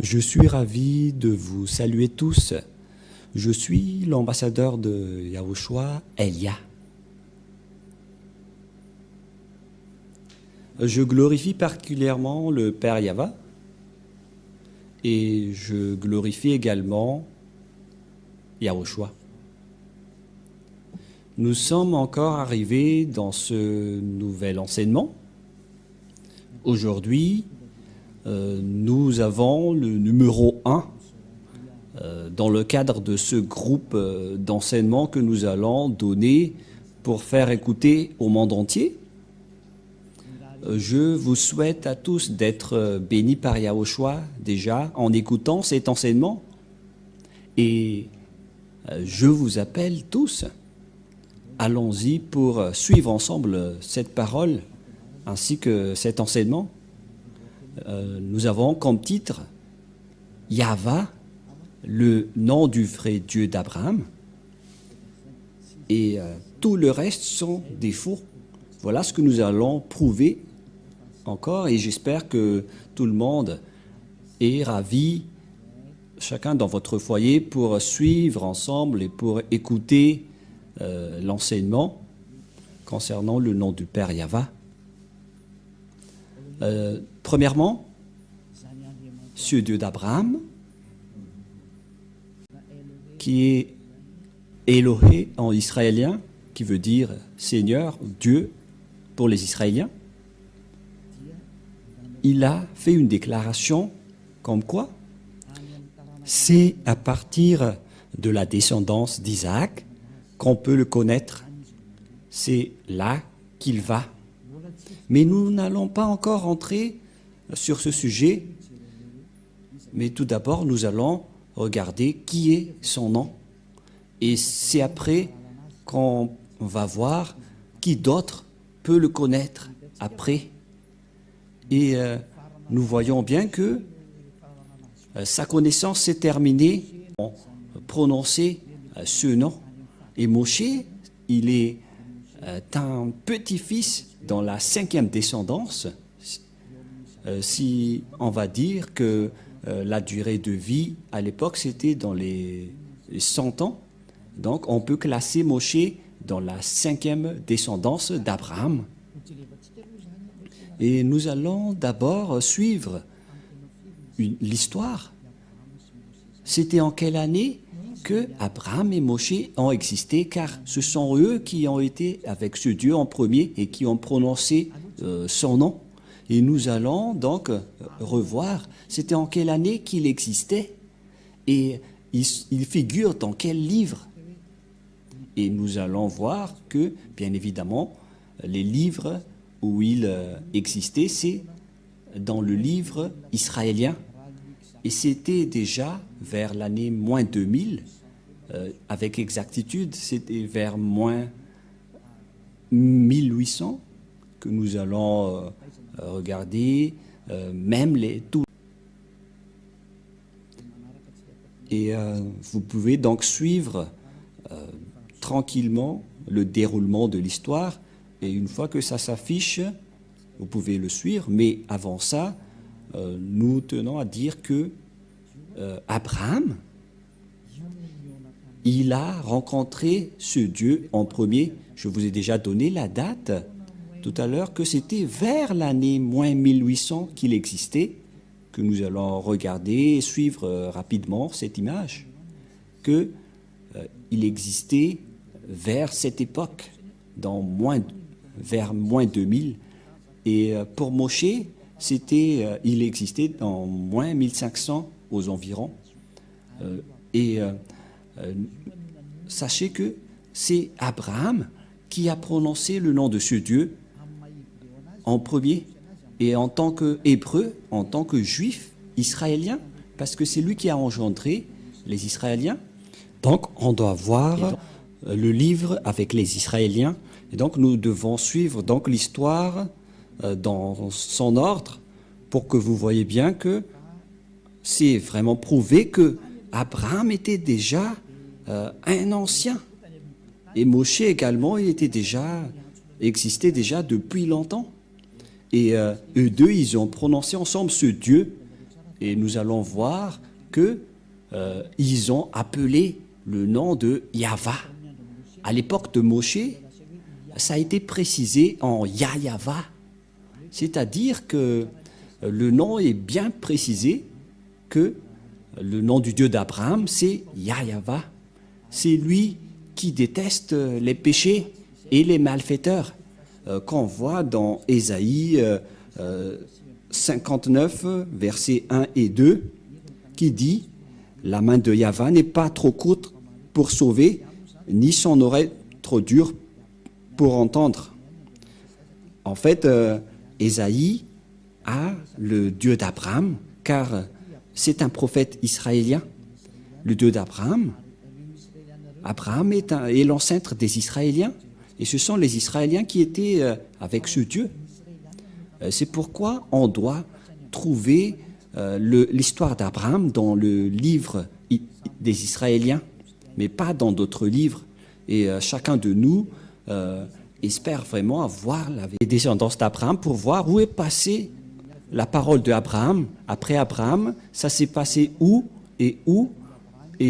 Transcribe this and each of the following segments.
Je suis ravi de vous saluer tous. Je suis l'ambassadeur de Yahushua, Elia. Je glorifie particulièrement le Père Yahva et je glorifie également Yahushua. Nous sommes encore arrivés dans ce nouvel enseignement. Aujourd'hui, nous avons le numéro 1 dans le cadre de ce groupe d'enseignement que nous allons donner pour faire écouter au monde entier. Je vous souhaite à tous d'être bénis par Yahushua déjà en écoutant cet enseignement. Et je vous appelle tous, allons-y pour suivre ensemble cette parole ainsi que cet enseignement. Nous avons comme titre Yahva, le nom du vrai Dieu d'Abraham, et tout le reste sont des faux. Voilà ce que nous allons prouver encore, et j'espère que tout le monde est ravi, chacun dans votre foyer, pour suivre ensemble et pour écouter l'enseignement concernant le nom du Père Yahva. Premièrement, ce Dieu d'Abraham, qui est Elohé en israélien, qui veut dire Seigneur, Dieu pour les Israéliens, il a fait une déclaration comme quoi c'est à partir de la descendance d'Isaac qu'on peut le connaître. C'est là qu'il va. Mais nous n'allons pas encore entrer sur ce sujet. Mais tout d'abord, nous allons regarder qui est son nom. Et c'est après qu'on va voir qui d'autre peut le connaître après. Et nous voyons bien que sa connaissance s'est terminée en prononcer ce nom. Et Moshe, il est un petit-fils dans la 5e descendance, si on va dire que la durée de vie à l'époque c'était dans les 100 ans, donc on peut classer Moshe dans la 5e descendance d'Abraham. Et nous allons d'abord suivre l'histoire. C'était en quelle année que Abraham et Moshe ont existé, car ce sont eux qui ont été avec ce Dieu en premier et qui ont prononcé son nom. Et nous allons donc revoir, c'était en quelle année qu'il existait et il figure dans quel livre. Et nous allons voir que, bien évidemment, les livres où il existait, c'est dans le livre israélien. Et c'était déjà vers l'année moins 2000, avec exactitude, c'était vers moins 1800 que nous allons regarder, même tout. Et vous pouvez donc suivre tranquillement le déroulement de l'histoire. Et une fois que ça s'affiche, vous pouvez le suivre. Mais avant ça, nous tenons à dire que Abraham, il a rencontré ce Dieu en premier. Je vous ai déjà donné la date tout à l'heure, que c'était vers l'année moins 1800 qu'il existait, que nous allons regarder et suivre rapidement cette image, qu'il existait vers cette époque, vers moins 2000. Et pour Moshe, il existait dans moins 1500 aux environs. Sachez que c'est Abraham qui a prononcé le nom de ce Dieu en premier, et en tant qu'Hébreu, en tant que Juif israélien, parce que c'est lui qui a engendré les Israéliens. Donc on doit voir le livre avec les Israéliens, et donc nous devons suivre donc l'histoire dans son ordre pour que vous voyez bien que c'est vraiment prouvé que Abraham était déjà un ancien, et Moshe également, existait déjà depuis longtemps. Et eux deux, ils ont prononcé ensemble ce Dieu Et nous allons voir que ils ont appelé le nom de Yahva. À l'époque de Moshe, ça a été précisé en Yahva. C'est-à-dire que le nom est bien précisé, que le nom du Dieu d'Abraham, c'est Yahva. C'est lui qui déteste les péchés et les malfaiteurs, qu'on voit dans Ésaïe 59, versets 1 et 2, qui dit « La main de Yahva n'est pas trop courte pour sauver, ni son oreille trop dure pour entendre. » En fait, Ésaïe a le Dieu d'Abraham, car c'est un prophète israélien. Le Dieu d'Abraham, Abraham est l'ancêtre des Israéliens, et ce sont les Israéliens qui étaient avec ce Dieu. C'est pourquoi on doit trouver l'histoire d'Abraham dans le livre des Israéliens, mais pas dans d'autres livres. Et chacun de nous espère vraiment avoir la descendance d'Abraham pour voir où est passée la parole d'Abraham. Après Abraham, ça s'est passé où. Et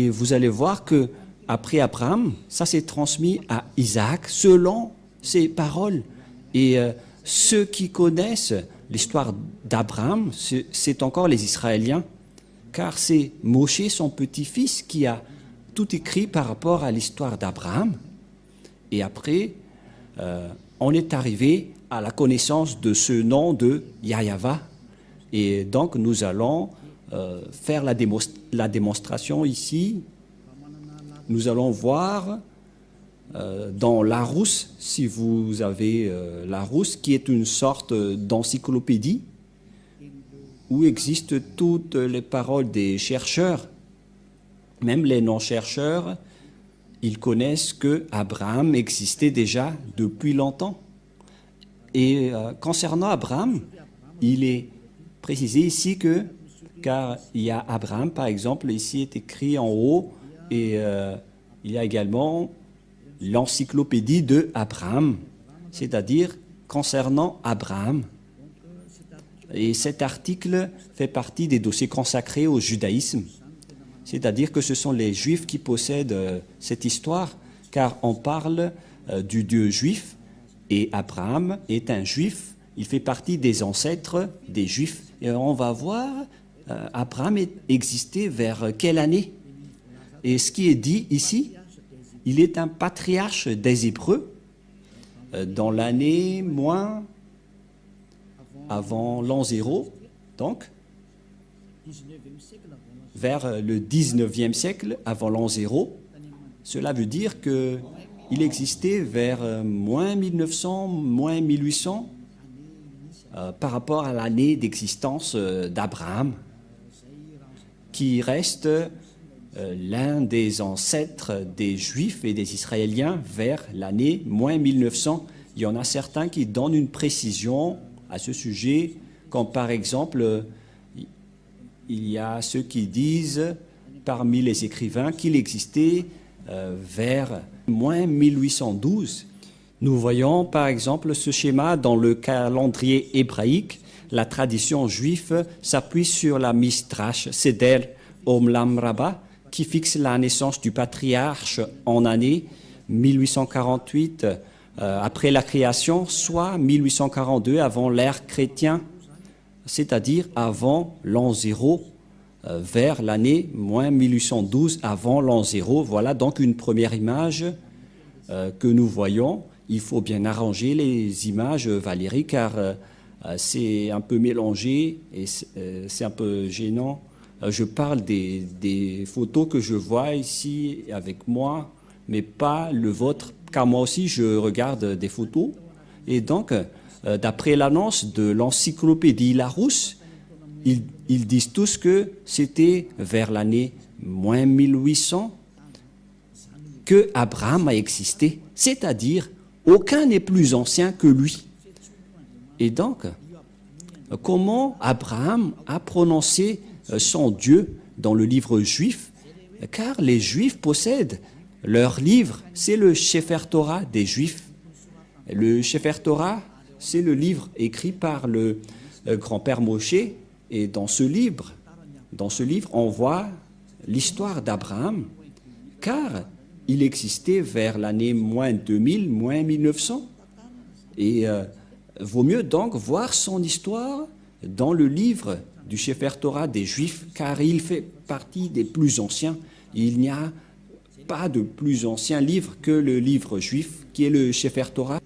vous allez voir que après Abraham, ça s'est transmis à Isaac selon ses paroles. Et ceux qui connaissent l'histoire d'Abraham, c'est encore les Israéliens, car c'est Moshe, son petit-fils, qui a tout écrit par rapport à l'histoire d'Abraham. Et après, on est arrivé à la connaissance de ce nom de Yahva. Et donc, nous allons faire la démonstration ici. Nous allons voir dans Larousse, si vous avez Larousse, qui est une sorte d'encyclopédie où existent toutes les paroles des chercheurs, même les non-chercheurs. Ils connaissent que Abraham existait déjà depuis longtemps. Et concernant Abraham, il est précisé ici que, car il y a Abraham, par exemple, ici est écrit en haut, et il y a également l'encyclopédie de Abraham, c'est-à-dire concernant Abraham. Et cet article fait partie des dossiers consacrés au judaïsme. C'est-à-dire que ce sont les Juifs qui possèdent cette histoire, car on parle du Dieu juif, et Abraham est un Juif, il fait partie des ancêtres des Juifs. Et on va voir, Abraham existait vers quelle année? Et ce qui est dit ici, il est un patriarche des Hébreux, dans l'année moins avant l'an 0, donc, vers le 19e siècle avant l'an 0. Cela veut dire qu'il existait vers moins 1900, moins 1800 par rapport à l'année d'existence d'Abraham, qui reste l'un des ancêtres des Juifs et des Israéliens vers l'année moins 1900. Il y en a certains qui donnent une précision à ce sujet, comme par exemple, il y a ceux qui disent, parmi les écrivains, qu'il existait vers moins 1812. Nous voyons par exemple ce schéma dans le calendrier hébraïque. La tradition juive s'appuie sur la Midrash Seder Olam Rabbah, qui fixe la naissance du patriarche en année 1848 après la création, soit 1842 avant l'ère chrétienne, c'est-à-dire avant l'an 0, vers l'année moins 1812 avant l'an 0. Voilà donc une première image que nous voyons. Il faut bien arranger les images, Valérie, car c'est un peu mélangé et c'est un peu gênant. Je parle des photos que je vois ici avec moi, mais pas le vôtre, car moi aussi je regarde des photos. Et donc, d'après l'annonce de l'encyclopédie Larousse, ils disent tous que c'était vers l'année moins 1800 que Abraham a existé, c'est-à-dire aucun n'est plus ancien que lui. Et donc, comment Abraham a prononcé son Dieu dans le livre juif? Car les Juifs possèdent leur livre, c'est le Sefer Torah des Juifs. Le Sefer Torah, c'est le livre écrit par le grand-père Moshe, et dans ce livre, dans ce livre, on voit l'histoire d'Abraham, car il existait vers l'année moins 2000, moins 1900. Et vaut mieux donc voir son histoire dans le livre du Sefer Torah des Juifs, car il fait partie des plus anciens. Il n'y a pas de plus ancien livre que le livre juif, qui est le Sefer Torah.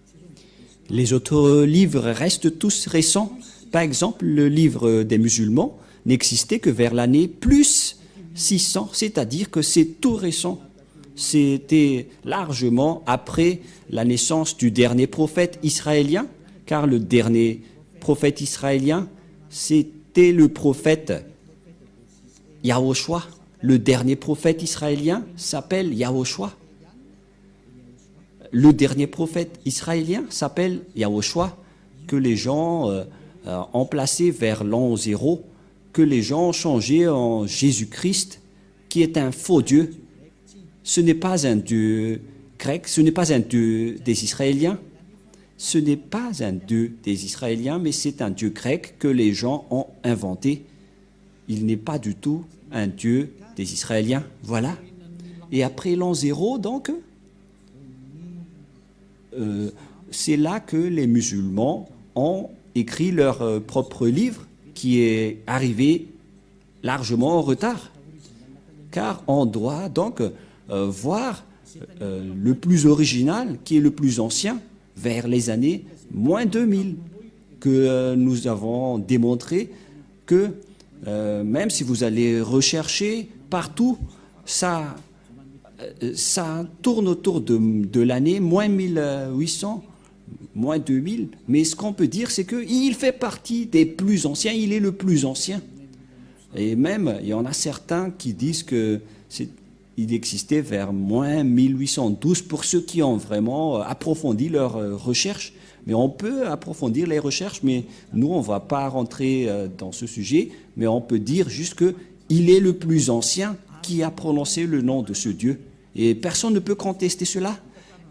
Les autres livres restent tous récents. Par exemple, le livre des musulmans n'existait que vers l'année plus 600, c'est-à-dire que c'est tout récent. C'était largement après la naissance du dernier prophète israélien, car le dernier prophète israélien, c'était le prophète Yahushua. Le dernier prophète israélien s'appelle Yahushua. Le dernier prophète israélien s'appelle Yahushua, que les gens ont placé vers l'an 0, que les gens ont changé en Jésus-Christ, qui est un faux Dieu. Ce n'est pas un Dieu grec, ce n'est pas un Dieu des Israéliens. Ce n'est pas un Dieu des Israéliens, mais c'est un Dieu grec que les gens ont inventé. Il n'est pas du tout un Dieu des Israéliens. Voilà. Et après l'an 0, donc, c'est là que les musulmans ont écrit leur propre livre, qui est arrivé largement en retard. Car on doit donc voir le plus original, qui est le plus ancien, vers les années moins 2000, que nous avons démontré que même si vous allez rechercher partout, ça tourne autour de l'année moins 1800, moins 2000, mais ce qu'on peut dire, c'est qu'il fait partie des plus anciens, il est le plus ancien. Et même, il y en a certains qui disent qu'il existait vers moins 1812 pour ceux qui ont vraiment approfondi leurs recherches. Mais on peut approfondir les recherches, mais nous, on ne va pas rentrer dans ce sujet, mais on peut dire juste qu'il est le plus ancien qui a prononcé le nom de ce Dieu. Et personne ne peut contester cela.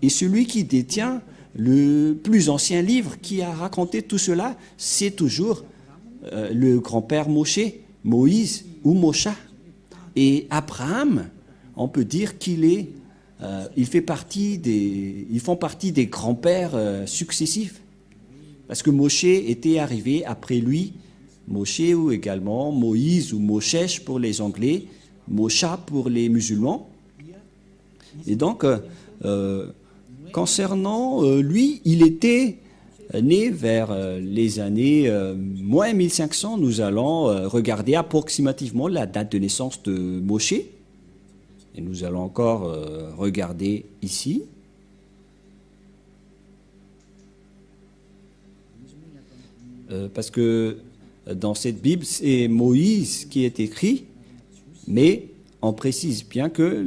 Et celui qui détient le plus ancien livre qui a raconté tout cela, c'est toujours le grand-père Moshe, Moïse ou Moshe. Et Abraham, on peut dire ils font partie des grands-pères successifs. Parce que Moshe était arrivé après lui, Moshe ou également Moïse ou Moshe pour les Anglais, Moshe pour les musulmans. Et donc, concernant lui, il était né vers les années moins 1500. Nous allons regarder approximativement la date de naissance de Moshe. Et nous allons encore regarder ici. Parce que dans cette Bible, c'est Moïse qui est écrit, mais on précise bien que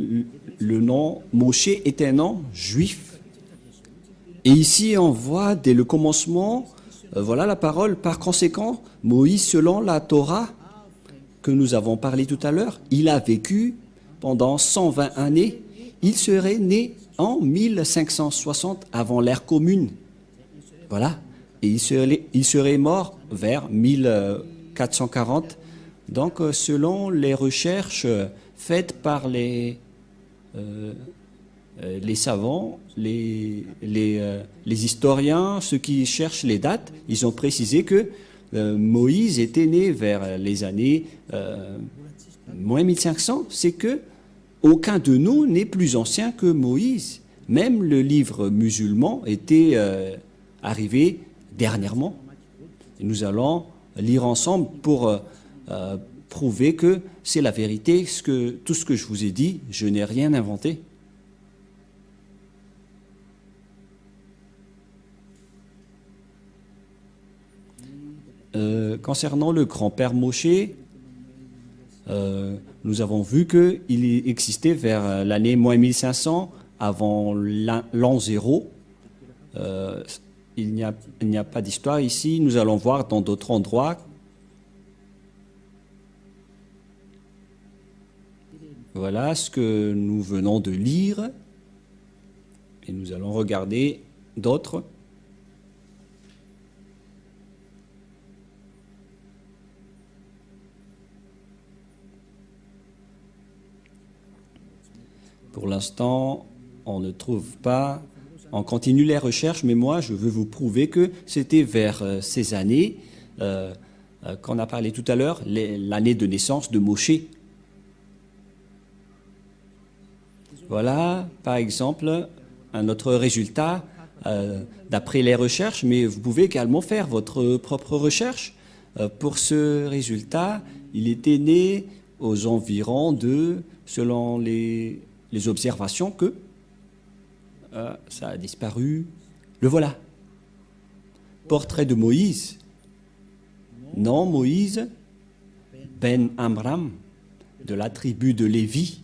le nom Moshe est un nom juif. Et ici, on voit dès le commencement, voilà la parole. Par conséquent, Moïse, selon la Torah que nous avons parlé tout à l'heure, il a vécu pendant 120 années. Il serait né en 1560 avant l'ère commune. Voilà. Et il serait mort vers 1440. Donc, selon les recherches faites par les savants, les historiens, ceux qui cherchent les dates, ils ont précisé que Moïse était né vers les années moins 1500. C'est que aucun de nous n'est plus ancien que Moïse. Même le livre musulman était arrivé dernièrement. Et nous allons lire ensemble pour prouver que c'est la vérité. Tout ce que je vous ai dit, je n'ai rien inventé. Concernant le grand-père Moshe, nous avons vu qu'il existait vers l'année moins 1500, avant l'an 0. Il n'y a pas d'histoire ici. Nous allons voir dans d'autres endroits. Voilà ce que nous venons de lire. Et nous allons regarder d'autres. Pour l'instant, on ne trouve pas. On continue les recherches, mais moi, je veux vous prouver que c'était vers ces années qu'on a parlé tout à l'heure, l'année de naissance de Moshe. Voilà, par exemple, un autre résultat d'après les recherches, mais vous pouvez également faire votre propre recherche. Pour ce résultat, il était né aux environs de, selon les observations, que ça a disparu. Le voilà. Portrait de Moïse. Non, Moïse, Ben Amram, de la tribu de Lévi.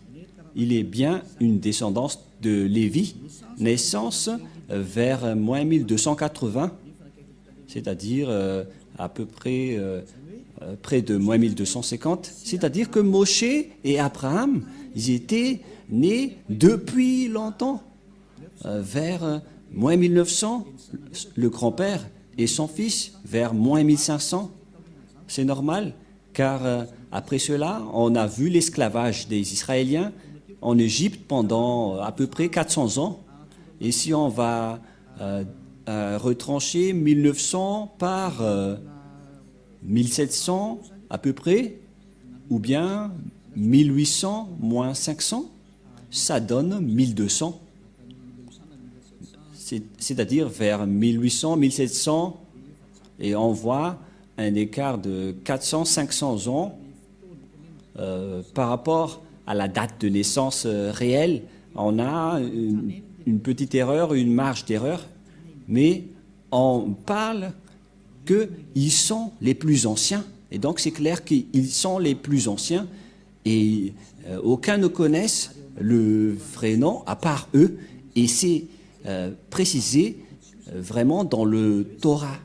Il est bien une descendance de Lévi. Naissance vers moins 1280, c'est-à-dire à peu près près de moins 1250. C'est-à-dire que Moshe et Abraham, ils étaient nés depuis longtemps, vers moins 1900, le grand-père et son fils vers moins 1500. C'est normal, car après cela, on a vu l'esclavage des Israéliens en Égypte pendant à peu près 400 ans. Et si on va retrancher 1900 par 1700 à peu près, ou bien 1800 moins 500, ça donne 1200. C'est-à-dire vers 1800, 1700, et on voit un écart de 400-500 ans par rapport à la date de naissance réelle. On a une petite erreur, une marge d'erreur, mais on parle qu'ils sont les plus anciens. Et donc c'est clair qu'ils sont les plus anciens et aucun ne connaisse le vrai nom à part eux. Et c'est précisé vraiment dans le Torah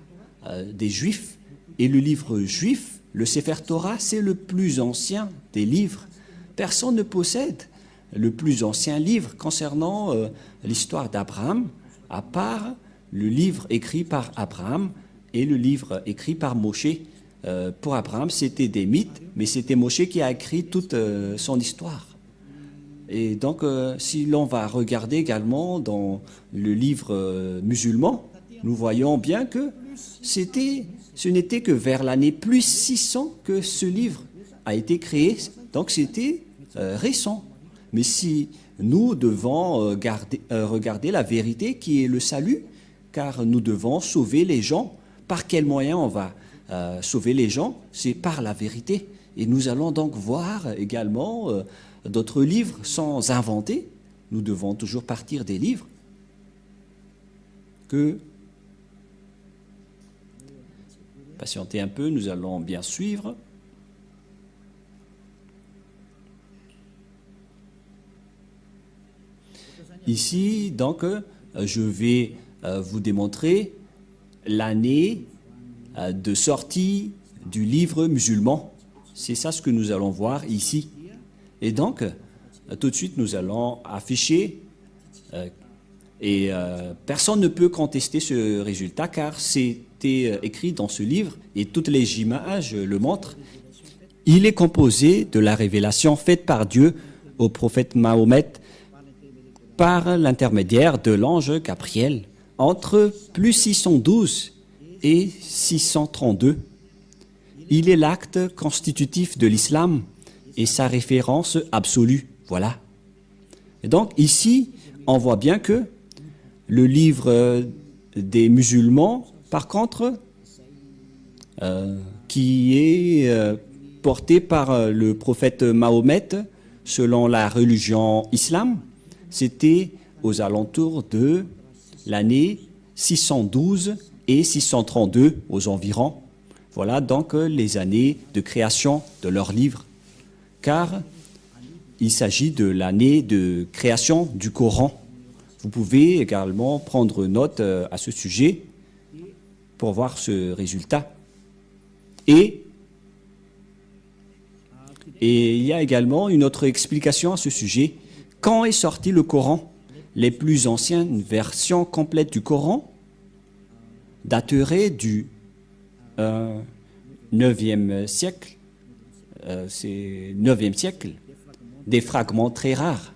des Juifs. Et le livre juif, le Sefer Torah, c'est le plus ancien des livres. Personne ne possède le plus ancien livre concernant l'histoire d'Abraham, à part le livre écrit par Abraham et le livre écrit par Moshe. Pour Abraham, c'était des mythes, mais c'était Moshe qui a écrit toute son histoire. Et donc, si l'on va regarder également dans le livre musulman, nous voyons bien que ce n'était que vers l'année plus 600 que ce livre a été créé. Donc, c'était récent. Mais si nous devons regarder la vérité qui est le salut, car nous devons sauver les gens, par quel moyen on va sauver les gens? C'est par la vérité. Et nous allons donc voir également d'autres livres sans inventer. Nous devons toujours partir des livres que... Patientez un peu, nous allons bien suivre. Ici, donc, je vais vous démontrer l'année de sortie du livre musulman. C'est ça ce que nous allons voir ici. Et donc, tout de suite, nous allons afficher, et personne ne peut contester ce résultat, car c'était écrit dans ce livre, et toutes les images le montrent. Il est composé de la révélation faite par Dieu au prophète Mahomet par l'intermédiaire de l'ange Gabriel entre plus 612 et 632. Il est l'acte constitutif de l'islam et sa référence absolue. Voilà. Et donc ici, on voit bien que le livre des musulmans, par contre, qui est porté par le prophète Mahomet, selon la religion islam, c'était aux alentours de l'année 612 et 632 aux environs. Voilà donc les années de création de leur livre, car il s'agit de l'année de création du Coran. Vous pouvez également prendre note à ce sujet pour voir ce résultat. Et il y a également une autre explication à ce sujet. Quand est sorti le Coran? Les plus anciennes versions complètes du Coran dateraient du 9e siècle. C'est 9e siècle. Des fragments très rares.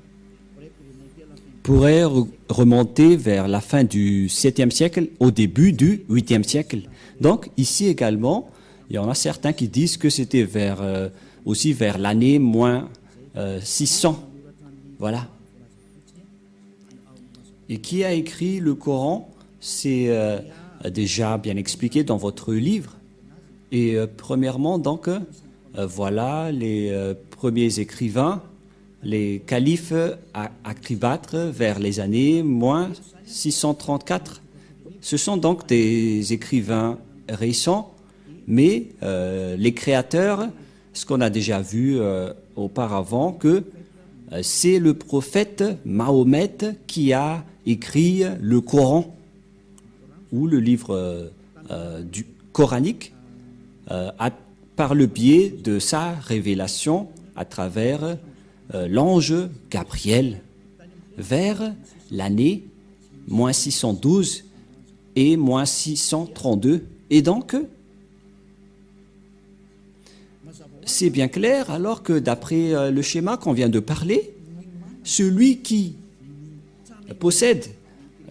pourrait remonter vers la fin du 7e siècle, au début du 8e siècle. Donc ici également, il y en a certains qui disent que c'était aussi vers l'année moins 600. Voilà. Et qui a écrit le Coran? C'est déjà bien expliqué dans votre livre. Et premièrement, donc, voilà les premiers écrivains, les califes à Cléopâtre vers les années moins 634. Ce sont donc des écrivains récents, mais les créateurs, ce qu'on a déjà vu auparavant, que c'est le prophète Mahomet qui a écrit le Coran, ou le livre du coranique, par le biais de sa révélation à travers l'ange Gabriel, vers l'année moins 612 et moins 632. Et donc, c'est bien clair, alors que d'après le schéma qu'on vient de parler, celui qui possède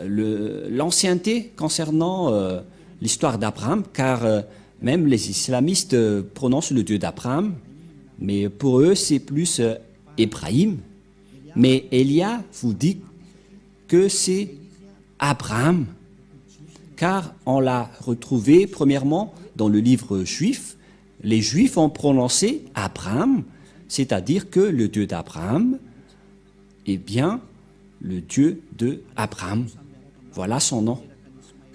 l'ancienneté concernant l'histoire d'Abraham, car même les islamistes prononcent le Dieu d'Abraham, mais pour eux c'est plus Ibrahim. Mais Elia vous dit que c'est Abraham, car on l'a retrouvé premièrement dans le livre juif. Les Juifs ont prononcé Abraham, c'est-à-dire que le Dieu d'Abraham est bien le Dieu de Abraham. Voilà son nom.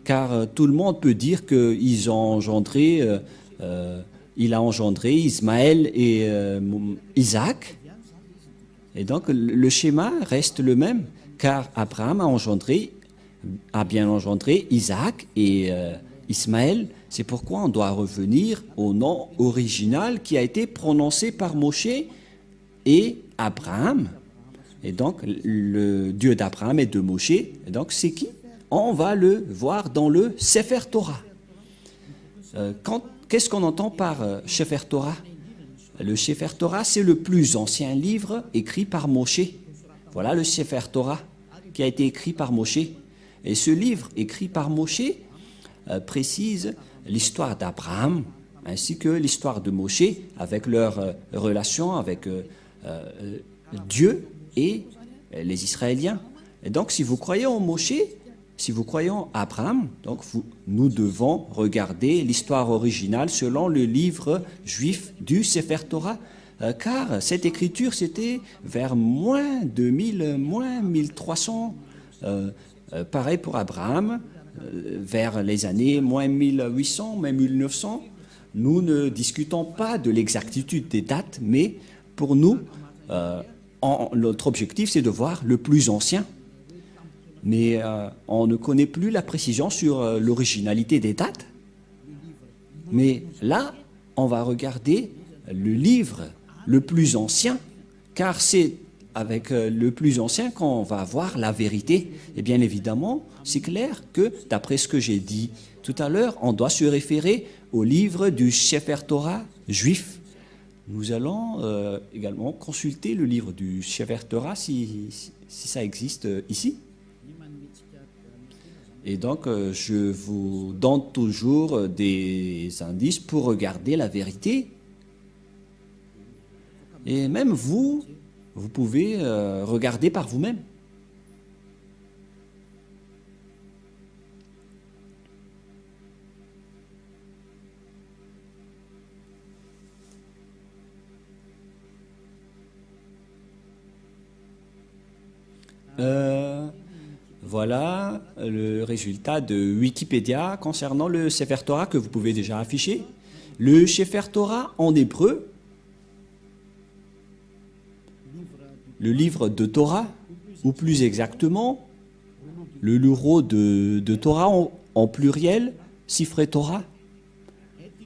Car tout le monde peut dire qu'il a engendré Ismaël et Isaac. Et donc le schéma reste le même, car Abraham a bien engendré Isaac et Ismaël. C'est pourquoi on doit revenir au nom original qui a été prononcé par Moshe et Abraham. Et donc, le Dieu d'Abraham et de Moshe, et donc c'est qui? On va le voir dans le Sefer Torah. Qu'est-ce qu'on entend par Sefer Torah? Le Sefer Torah, c'est le plus ancien livre écrit par Moshe. Voilà le Sefer Torah qui a été écrit par Moshe. Et ce livre écrit par Moshe précise l'histoire d'Abraham ainsi que l'histoire de Moshe avec leur relation avec Dieu et les Israéliens. Et donc, si vous croyez en Moshe, si vous croyez en Abraham, donc nous devons regarder l'histoire originale selon le livre juif du Sefer Torah, car cette écriture, c'était vers moins 2000, moins 1300, pareil pour Abraham, vers les années moins 1800, moins 1900. Nous ne discutons pas de l'exactitude des dates, mais pour nous, notre objectif, c'est de voir le plus ancien. Mais on ne connaît plus la précision sur l'originalité des dates. Mais là, on va regarder le livre le plus ancien, car c'est avec le plus ancien qu'on va voir la vérité. Et bien évidemment, c'est clair que, d'après ce que j'ai dit tout à l'heure, on doit se référer au livre du Sefer Torah juif. Nous allons également consulter le livre du Sefer Torah si ça existe ici. Et donc, je vous donne toujours des indices pour regarder la vérité. Et même vous pouvez regarder par vous-même. Voilà le résultat de Wikipédia concernant le Sefer Torah que vous pouvez déjà afficher. Le Sefer Torah en hébreu, le livre de Torah, ou plus exactement, le livre de Torah en pluriel, Sifrei Torah,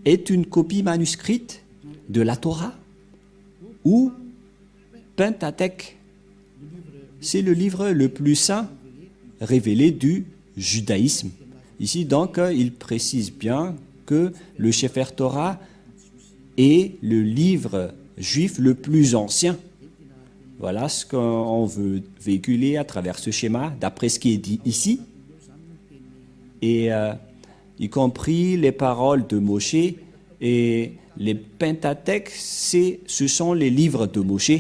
est une copie manuscrite de la Torah ou Pentateuch. C'est le livre le plus saint révélé du judaïsme. Ici, donc, il précise bien que le Sefer Torah est le livre juif le plus ancien. Voilà ce qu'on veut véhiculer à travers ce schéma, d'après ce qui est dit ici. Et y compris les paroles de Moshe et les Pentateuques, ce sont les livres de Moshe.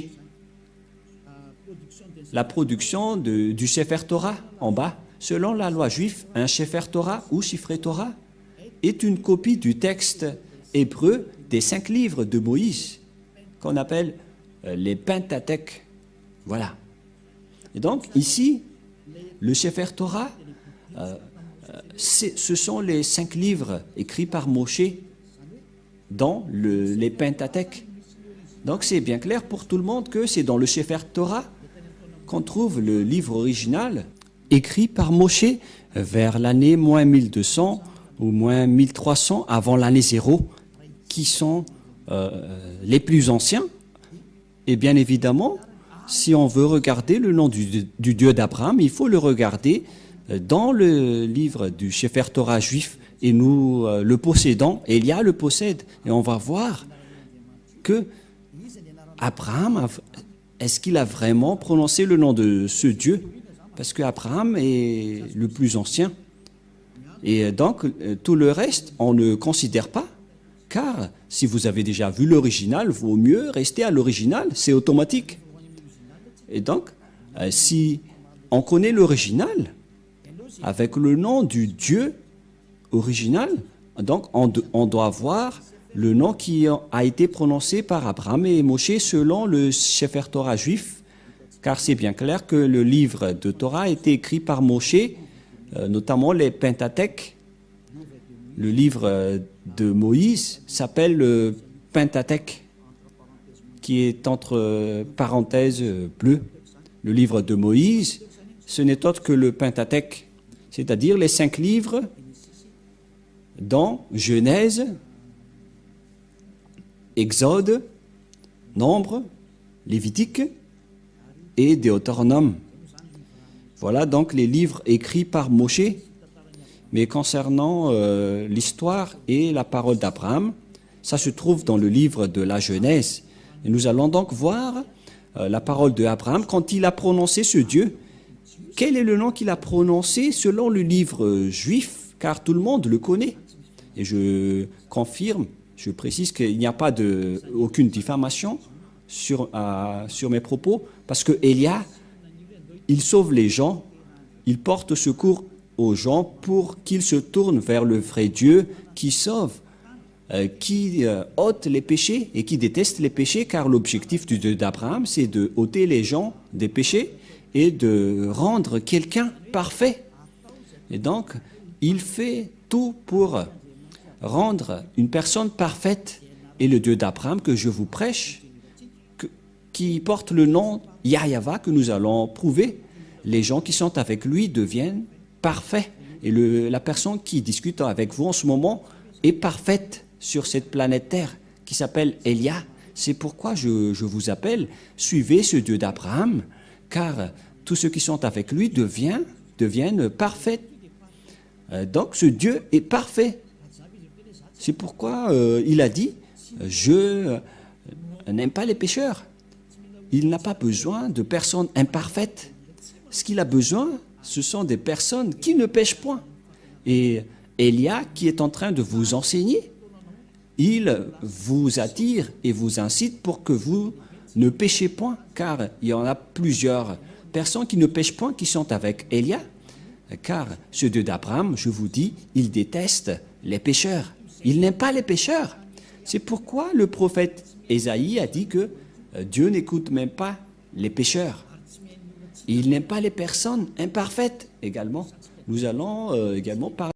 La production du Sefer Torah en bas, selon la loi juive, un Sefer Torah ou Shifrei Torah est une copie du texte hébreu des 5 livres de Moïse, qu'on appelle les Pentateuques. Voilà. Et donc, ici, le Sefer Torah, ce sont les 5 livres écrits par Moshe dans les Pentateuques. Donc, c'est bien clair pour tout le monde que c'est dans le Sefer Torah qu'on trouve le livre original écrit par Moshe vers l'année moins 1200 ou moins 1300 avant l'année 0, qui sont les plus anciens. Et bien évidemment, si on veut regarder le nom du Dieu d'Abraham, il faut le regarder dans le livre du Sefer Torah juif, et nous le possédons, Elia le possède, et on va voir que Abraham, est-ce qu'il a vraiment prononcé le nom de ce Dieu? Parce qu'Abraham est le plus ancien. Et donc, tout le reste, on ne considère pas, car si vous avez déjà vu l'original, vaut mieux rester à l'original, c'est automatique. Et donc, si on connaît l'original, avec le nom du Dieu original, donc on doit voir le nom qui a été prononcé par Abraham et Moshe selon le Sefer Torah juif, car c'est bien clair que le livre de Torah a été écrit par Moshe, notamment les Pentateuques. Le livre de Moïse s'appelle le Pentateuque, qui est entre parenthèses bleues. Le livre de Moïse, ce n'est autre que le Pentateuque, c'est-à-dire les 5 livres dont Genèse, Exode, Nombre, Lévitique et Deutéronome. Voilà donc les livres écrits par Moshe. Mais concernant l'histoire et la parole d'Abraham, ça se trouve dans le livre de la Genèse. Et nous allons donc voir la parole d'Abraham quand il a prononcé ce Dieu. Quel est le nom qu'il a prononcé selon le livre juif, car tout le monde le connaît. Et je confirme, je précise qu'il n'y a pas aucune diffamation sur mes propos, parce que Elia, il sauve les gens, il porte secours aux gens pour qu'ils se tournent vers le vrai Dieu qui sauve, qui ôte les péchés et qui déteste les péchés, car l'objectif du Dieu d'Abraham, c'est de ôter les gens des péchés et de rendre quelqu'un parfait. Et donc, il fait tout pour rendre une personne parfaite. Et le Dieu d'Abraham que je vous prêche, qui porte le nom Yahweh, que nous allons prouver, les gens qui sont avec lui deviennent parfaits. Et la personne qui discute avec vous en ce moment est parfaite sur cette planète Terre, qui s'appelle Elia. C'est pourquoi je vous appelle, suivez ce Dieu d'Abraham, car tous ceux qui sont avec lui deviennent parfaits. Donc ce Dieu est parfait. C'est pourquoi il a dit, je n'aime pas les pécheurs. Il n'a pas besoin de personnes imparfaites. Ce qu'il a besoin, ce sont des personnes qui ne pêchent point. Et Elia, qui est en train de vous enseigner, il vous attire et vous incite pour que vous ne péchez point, car il y en a plusieurs personnes qui ne pêchent point qui sont avec Elia, car ce Dieu d'Abraham, je vous dis, il déteste les pécheurs. Il n'aime pas les pécheurs. C'est pourquoi le prophète Ésaïe a dit que Dieu n'écoute même pas les pécheurs. Il n'aime pas les personnes imparfaites également. Nous allons également parler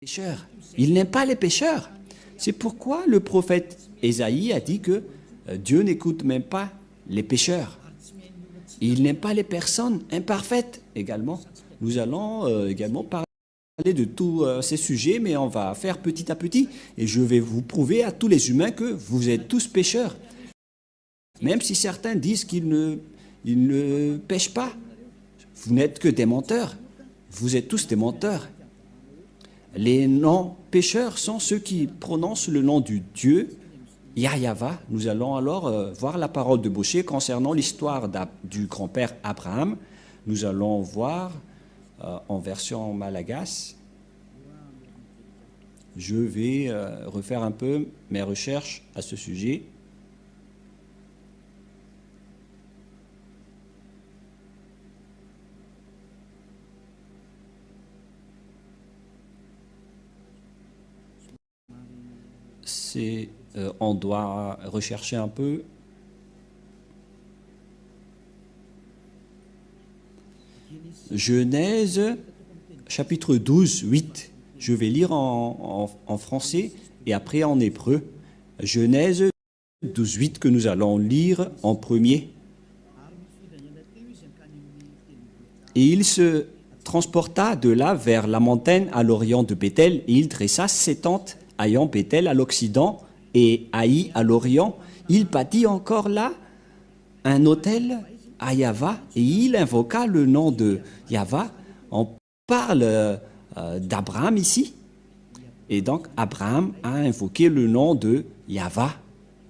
pécheurs. Il n'aime pas les pécheurs. C'est pourquoi le prophète Ésaïe a dit que Dieu n'écoute même pas les pécheurs. Il n'aime pas les personnes imparfaites également. Nous allons également parler de tous ces sujets, mais on va faire petit à petit. Et je vais vous prouver à tous les humains que vous êtes tous pécheurs. Même si certains disent qu'ils ne pêchent pas. Vous n'êtes que des menteurs. Vous êtes tous des menteurs. Les non-pécheurs sont ceux qui prononcent le nom du Dieu Yahva. Nous allons alors voir la parole de Moshe concernant l'histoire du grand-père Abraham. Nous allons voir en version malagasy. Je vais refaire un peu mes recherches à ce sujet. On doit rechercher un peu. Genèse, chapitre 12, 8. Je vais lire en français et après en hébreu. Genèse 12, 8 que nous allons lire en premier. Et il se transporta de là vers la montagne à l'orient de Béthel et il dressa ses tentes ayant Béthel à l'occident et Haï à l'orient. Il bâtit encore là un autel à Yahva et il invoqua le nom de Yahva. On parle d'Abraham ici. Et donc Abraham a invoqué le nom de Yahva.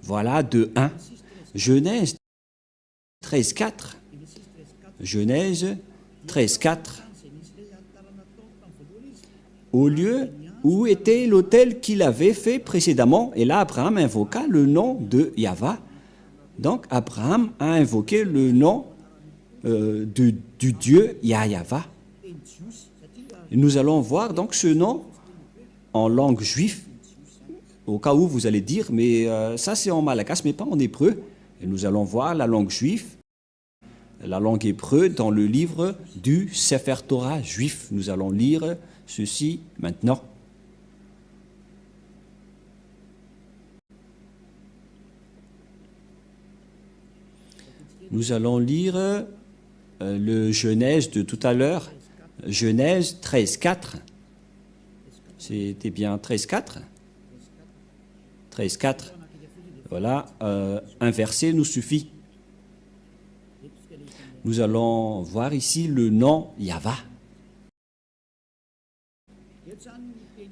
Voilà de 1. Genèse 13, 4. Genèse 13, 4. Au lieu où était l'autel qu'il avait fait précédemment. Et là, Abraham invoqua le nom de Yahva. Donc, Abraham a invoqué le nom du Dieu Yahva. Nous allons voir donc ce nom en langue juive, au cas où vous allez dire, mais ça c'est en malagasy, mais pas en hébreu. Et nous allons voir la langue juive, la langue hébreu dans le livre du Sefer Torah juif. Nous allons lire ceci maintenant. Nous allons lire le Genèse de tout à l'heure, Genèse 13, 4. C'était bien 13, 4 13, 4. Voilà, un verset nous suffit. Nous allons voir ici le nom Yahva.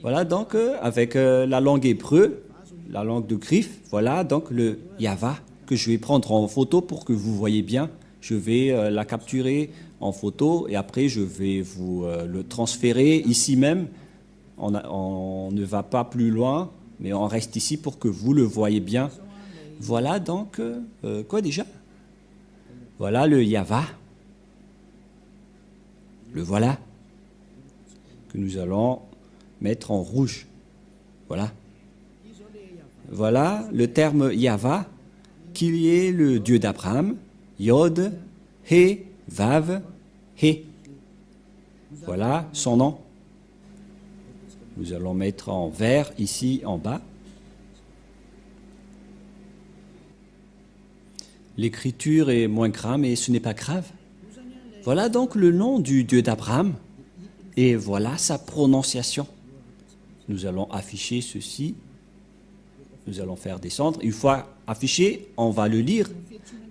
Voilà donc avec la langue hébreu, la langue de griffe, voilà donc le Yahva que je vais prendre en photo pour que vous voyez bien. Je vais la capturer en photo et après je vais vous le transférer ici même. On ne va pas plus loin, mais on reste ici pour que vous le voyez bien. Voilà donc, quoi déjà? Voilà le Yahva. Le voilà. Que nous allons mettre en rouge. Voilà. Voilà le terme Yahva, qui est le Dieu d'Abraham. Yod, He, Vav, He. Voilà son nom. Nous allons mettre en vert ici en bas. L'écriture est moins grave, mais ce n'est pas grave. Voilà donc le nom du Dieu d'Abraham. Et voilà sa prononciation. Nous allons afficher ceci. Nous allons faire descendre. Une fois affiché, on va le lire.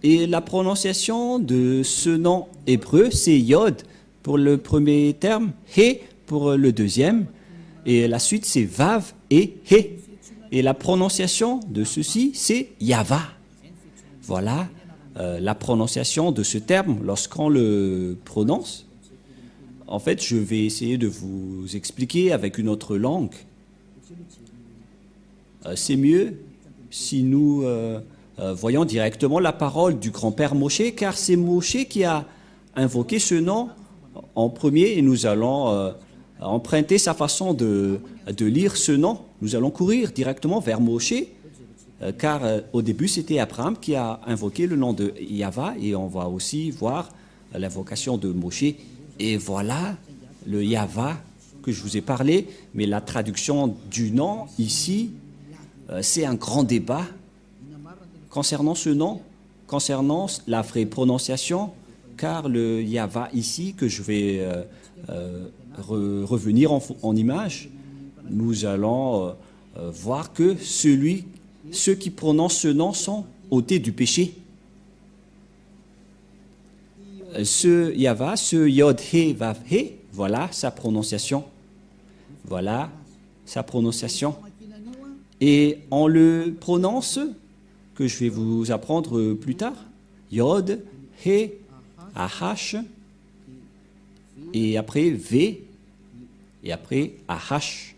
Et la prononciation de ce nom hébreu, c'est Yod pour le premier terme, He pour le deuxième. Et la suite, c'est Vav et He. Et la prononciation de ceci, c'est Yahva. Voilà la prononciation de ce terme lorsqu'on le prononce. En fait, je vais essayer de vous expliquer avec une autre langue. C'est mieux si nous voyons directement la parole du grand-père Moshe, car c'est Moshe qui a invoqué ce nom en premier et nous allons emprunter sa façon de lire ce nom. Nous allons courir directement vers Moshe, car au début c'était Abraham qui a invoqué le nom de Yahva et on va aussi voir l'invocation de Moshe. Et voilà le Yahva que je vous ai parlé, mais la traduction du nom ici, c'est un grand débat concernant ce nom, concernant la vraie prononciation, car le Yava ici, que je vais revenir en image, nous allons voir que ceux qui prononcent ce nom sont ôtés du péché. Ce Yava, ce Yod He Vav He, voilà sa prononciation. Voilà sa prononciation. Et on le prononce, que je vais vous apprendre plus tard, Yod, He, Ahash, et après V, et après Ahash.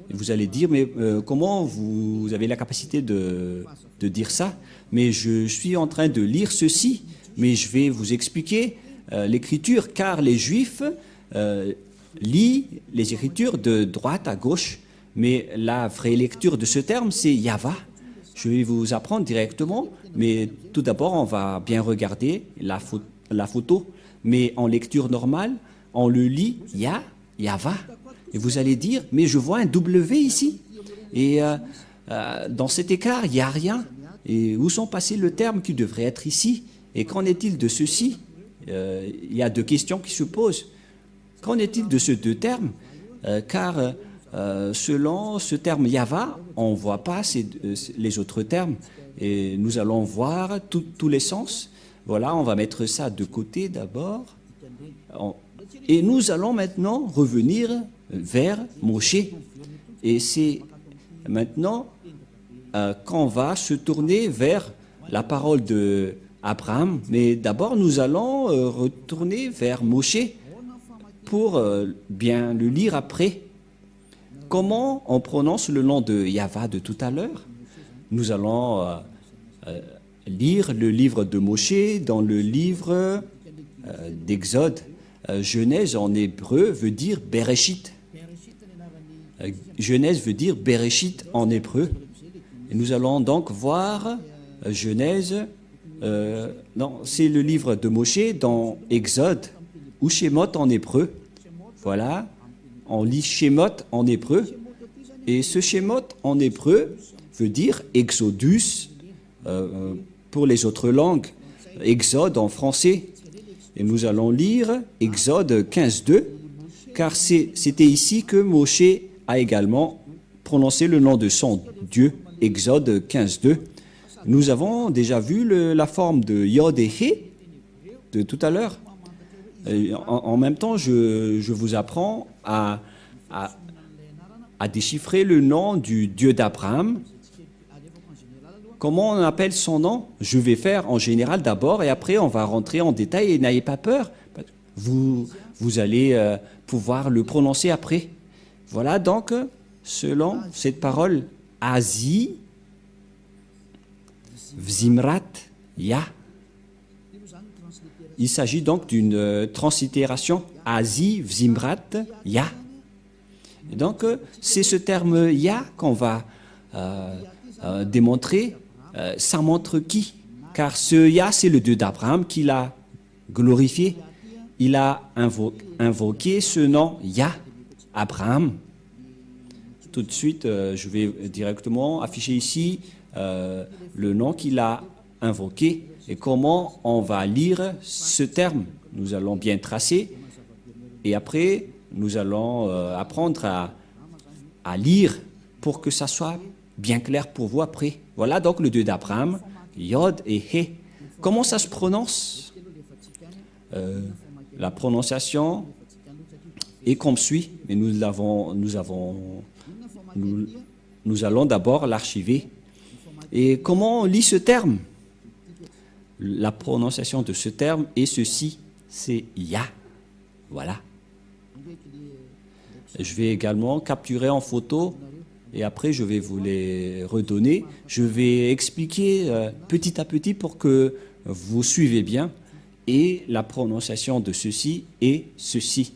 Et vous allez dire, mais comment vous avez la capacité de dire ça? Mais je suis en train de lire ceci, mais je vais vous expliquer l'écriture, car les Juifs lisent les écritures de droite à gauche, mais la vraie lecture de ce terme, c'est Yava. Je vais vous apprendre directement, mais tout d'abord, on va bien regarder la photo, mais en lecture normale, on le lit Yava. Et vous allez dire, mais je vois un W ici. Et dans cet écart, il n'y a rien. Et où sont passés le terme qui devrait être ici? Et qu'en est-il de ceci? Il y a deux questions qui se posent. Qu'en est-il de ces deux termes? Car selon ce terme Yava, on ne voit pas les autres termes. Et nous allons voir tous les sens. Voilà, on va mettre ça de côté d'abord. Et nous allons maintenant revenir vers Moshe. Et c'est maintenant qu'on va se tourner vers la parole de Abraham. Mais d'abord, nous allons retourner vers Moshe pour bien le lire après. Comment on prononce le nom de Yava de tout à l'heure? Nous allons lire le livre de Moshe dans le livre d'Exode. Genèse en hébreu veut dire Bereshit. Genèse veut dire Bereshit en hébreu. Et nous allons donc voir Genèse, non, c'est le livre de Moshe dans Exode, ou Shemot en hébreu. Voilà, on lit Shemot en hébreu. Et ce Shemot en hébreu veut dire Exodus pour les autres langues, Exode en français. Et nous allons lire Exode 15.2, car c'était ici que Moshe a également prononcé le nom de son Dieu, Exode 15.2. Nous avons déjà vu la forme de Yod et He de tout à l'heure. En même temps, je vous apprends à déchiffrer le nom du Dieu d'Abraham. Comment on appelle son nom? Je vais faire en général d'abord et après on va rentrer en détail et n'ayez pas peur. Vous allez pouvoir le prononcer après. Voilà donc, selon cette parole, Azi, Vzimrat, Ya. Il s'agit donc d'une translittération Azi, Vzimrat, Ya. Et donc, c'est ce terme Ya qu'on va démontrer. Ça montre qui? Car ce Ya, c'est le Dieu d'Abraham qui l'a glorifié. Il a invoqué ce nom Ya, Abraham. Tout de suite, je vais directement afficher ici le nom qu'il a invoqué et comment on va lire ce terme. Nous allons bien tracer et après, nous allons apprendre à lire pour que ça soit bien clair pour vous après. Voilà donc le Dieu d'Abraham, Yod et He. Comment ça se prononce? La prononciation est comme suit, mais nous allons d'abord l'archiver. Et comment on lit ce terme? La prononciation de ce terme est ceci, c'est Ya. Voilà. Je vais également capturer en photo et après je vais vous les redonner. Je vais expliquer petit à petit pour que vous suivez bien. Et la prononciation de ceci est ceci.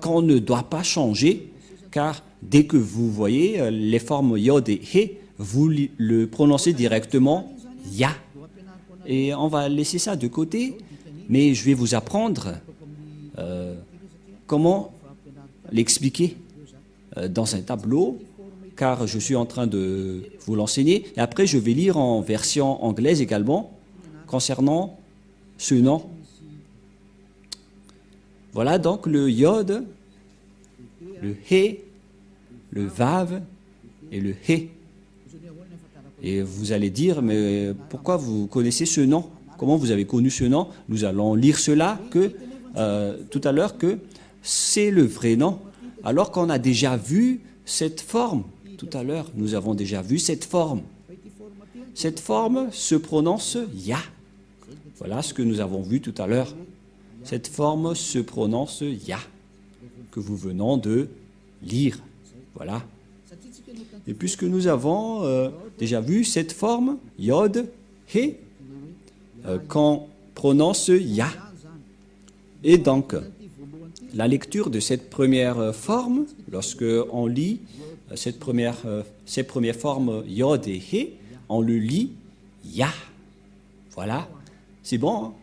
Qu'on ne doit pas changer, car dès que vous voyez les formes Yod et He, vous le prononcez directement Ya. Et on va laisser ça de côté, mais je vais vous apprendre comment l'expliquer dans un tableau, car je suis en train de vous l'enseigner. Et après, je vais lire en version anglaise également, concernant ce nom. Voilà donc le yod, le he, le vav et le he. Et vous allez dire, mais pourquoi vous connaissez ce nom? Comment vous avez connu ce nom? Nous allons lire cela tout à l'heure, que c'est le vrai nom, alors qu'on a déjà vu cette forme. Tout à l'heure, nous avons déjà vu cette forme. Cette forme se prononce Ya. Voilà ce que nous avons vu tout à l'heure. Cette forme se prononce Ya, que vous venons de lire. Voilà. Et puisque nous avons déjà vu cette forme, Yod, He, qu'on prononce Ya. Et donc, la lecture de cette première forme, lorsque on lit ces premières formes Yod et He, on le lit Ya. Voilà, c'est bon, hein?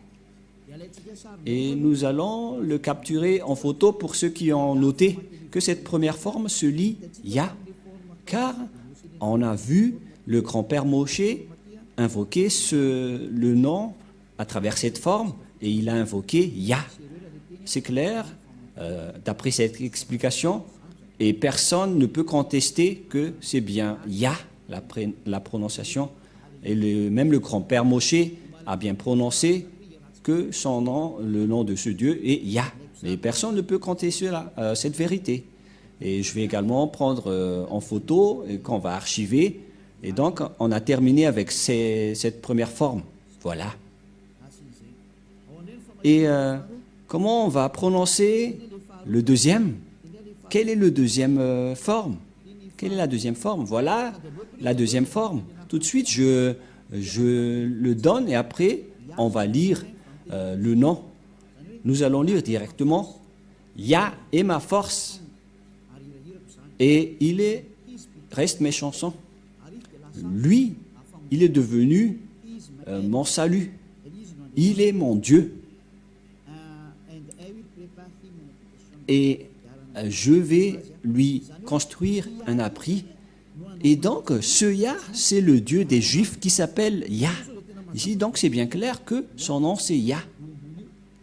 Et nous allons le capturer en photo pour ceux qui ont noté que cette première forme se lit Ya, car on a vu le grand-père Moshe invoquer le nom à travers cette forme, et il a invoqué Ya. C'est clair, d'après cette explication, et personne ne peut contester que c'est bien Ya, la prononciation. Et même le grand-père Moshe a bien prononcé que son nom, le nom de ce Dieu est Ya. Mais personne ne peut contester cette vérité. Et je vais également prendre en photo et qu'on va archiver. Et donc, on a terminé avec cette première forme. Voilà. Et comment on va prononcer le deuxième? Quelle est le deuxième forme? Quelle est la deuxième forme? Voilà la deuxième forme. Tout de suite, je le donne et après, on va lire le nom. Nous allons lire directement Ya est ma force et reste mes chansons. Lui, il est devenu mon salut. Il est mon Dieu. Et je vais lui construire un abri. Et donc, ce Ya, c'est le Dieu des Juifs qui s'appelle Ya. Ici, donc, c'est bien clair que son nom, c'est Ya,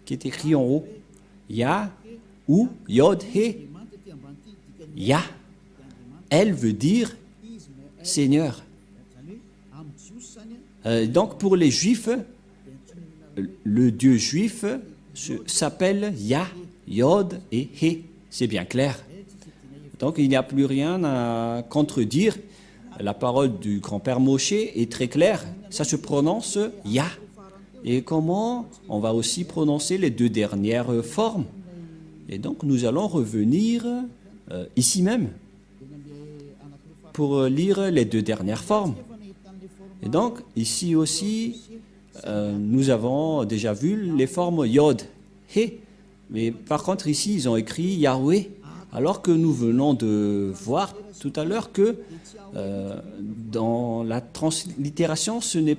qui est écrit en haut. Ya ou Yod He. Ya. Elle veut dire Seigneur. Donc, pour les Juifs, le Dieu juif s'appelle Ya, Yod et He. C'est bien clair. Donc, il n'y a plus rien à contredire. La parole du grand-père Moshe est très claire. Ça se prononce Ya. Et comment on va aussi prononcer les deux dernières formes? Et donc, nous allons revenir ici même pour lire les deux dernières formes. Et donc, ici aussi, nous avons déjà vu les formes Yod, He. Mais par contre, ici, ils ont écrit Yahweh, alors que nous venons de voir tout à l'heure que dans la translittération, ça ne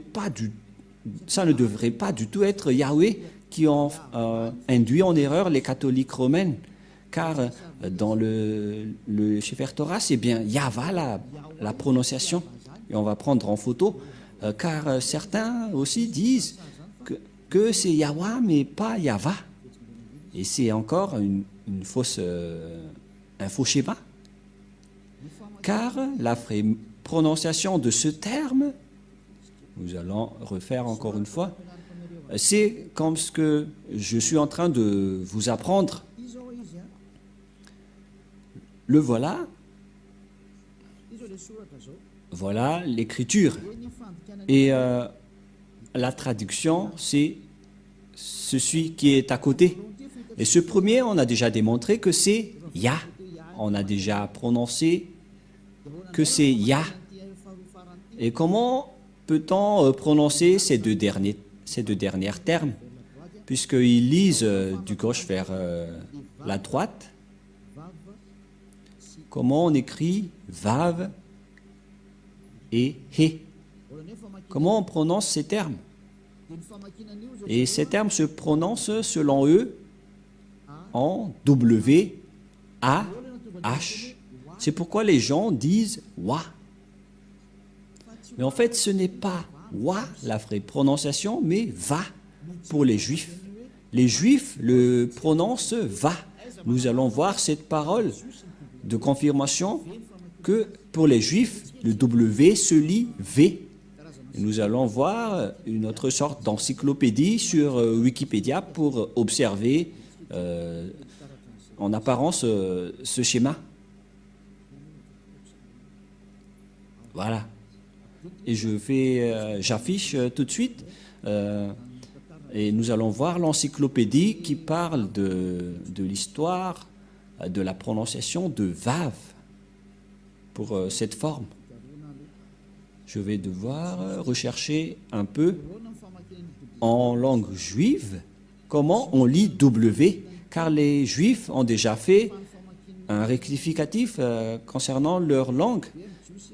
devrait pas du tout être Yahweh qui ont induit en erreur les catholiques romains. Car dans le Sefer Torah, c'est bien Yahva la prononciation. Et on va prendre en photo, car certains aussi disent que c'est Yahwa, mais pas Yahva. Et c'est encore un faux schéma. Car la vraie prononciation de ce terme, nous allons refaire encore une fois, c'est comme ce que je suis en train de vous apprendre. Le voilà. Voilà l'écriture. Et la traduction, c'est celui qui est à côté. Et ce premier, on a déjà démontré que c'est Ya. On a déjà prononcé que c'est Ya. Et comment peut-on prononcer ces deux derniers termes, puisqu'ils lisent du gauche vers la droite? Comment on écrit Vav et He? Comment on prononce ces termes? Et ces termes se prononcent, selon eux, en W, A, H. C'est pourquoi les gens disent Wa. Mais en fait, ce n'est pas Wa, la vraie prononciation, mais Va pour les Juifs. Les Juifs le prononcent Va. Nous allons voir cette parole de confirmation que pour les Juifs, le W se lit V. Nous allons voir une autre sorte d'encyclopédie sur Wikipédia pour observer en apparence ce schéma. Voilà. Et j'affiche tout de suite et nous allons voir l'encyclopédie qui parle de l'histoire de la prononciation de Vav pour cette forme. Je vais devoir rechercher un peu en langue juive comment on lit W, car les Juifs ont déjà fait un rectificatif concernant leur langue.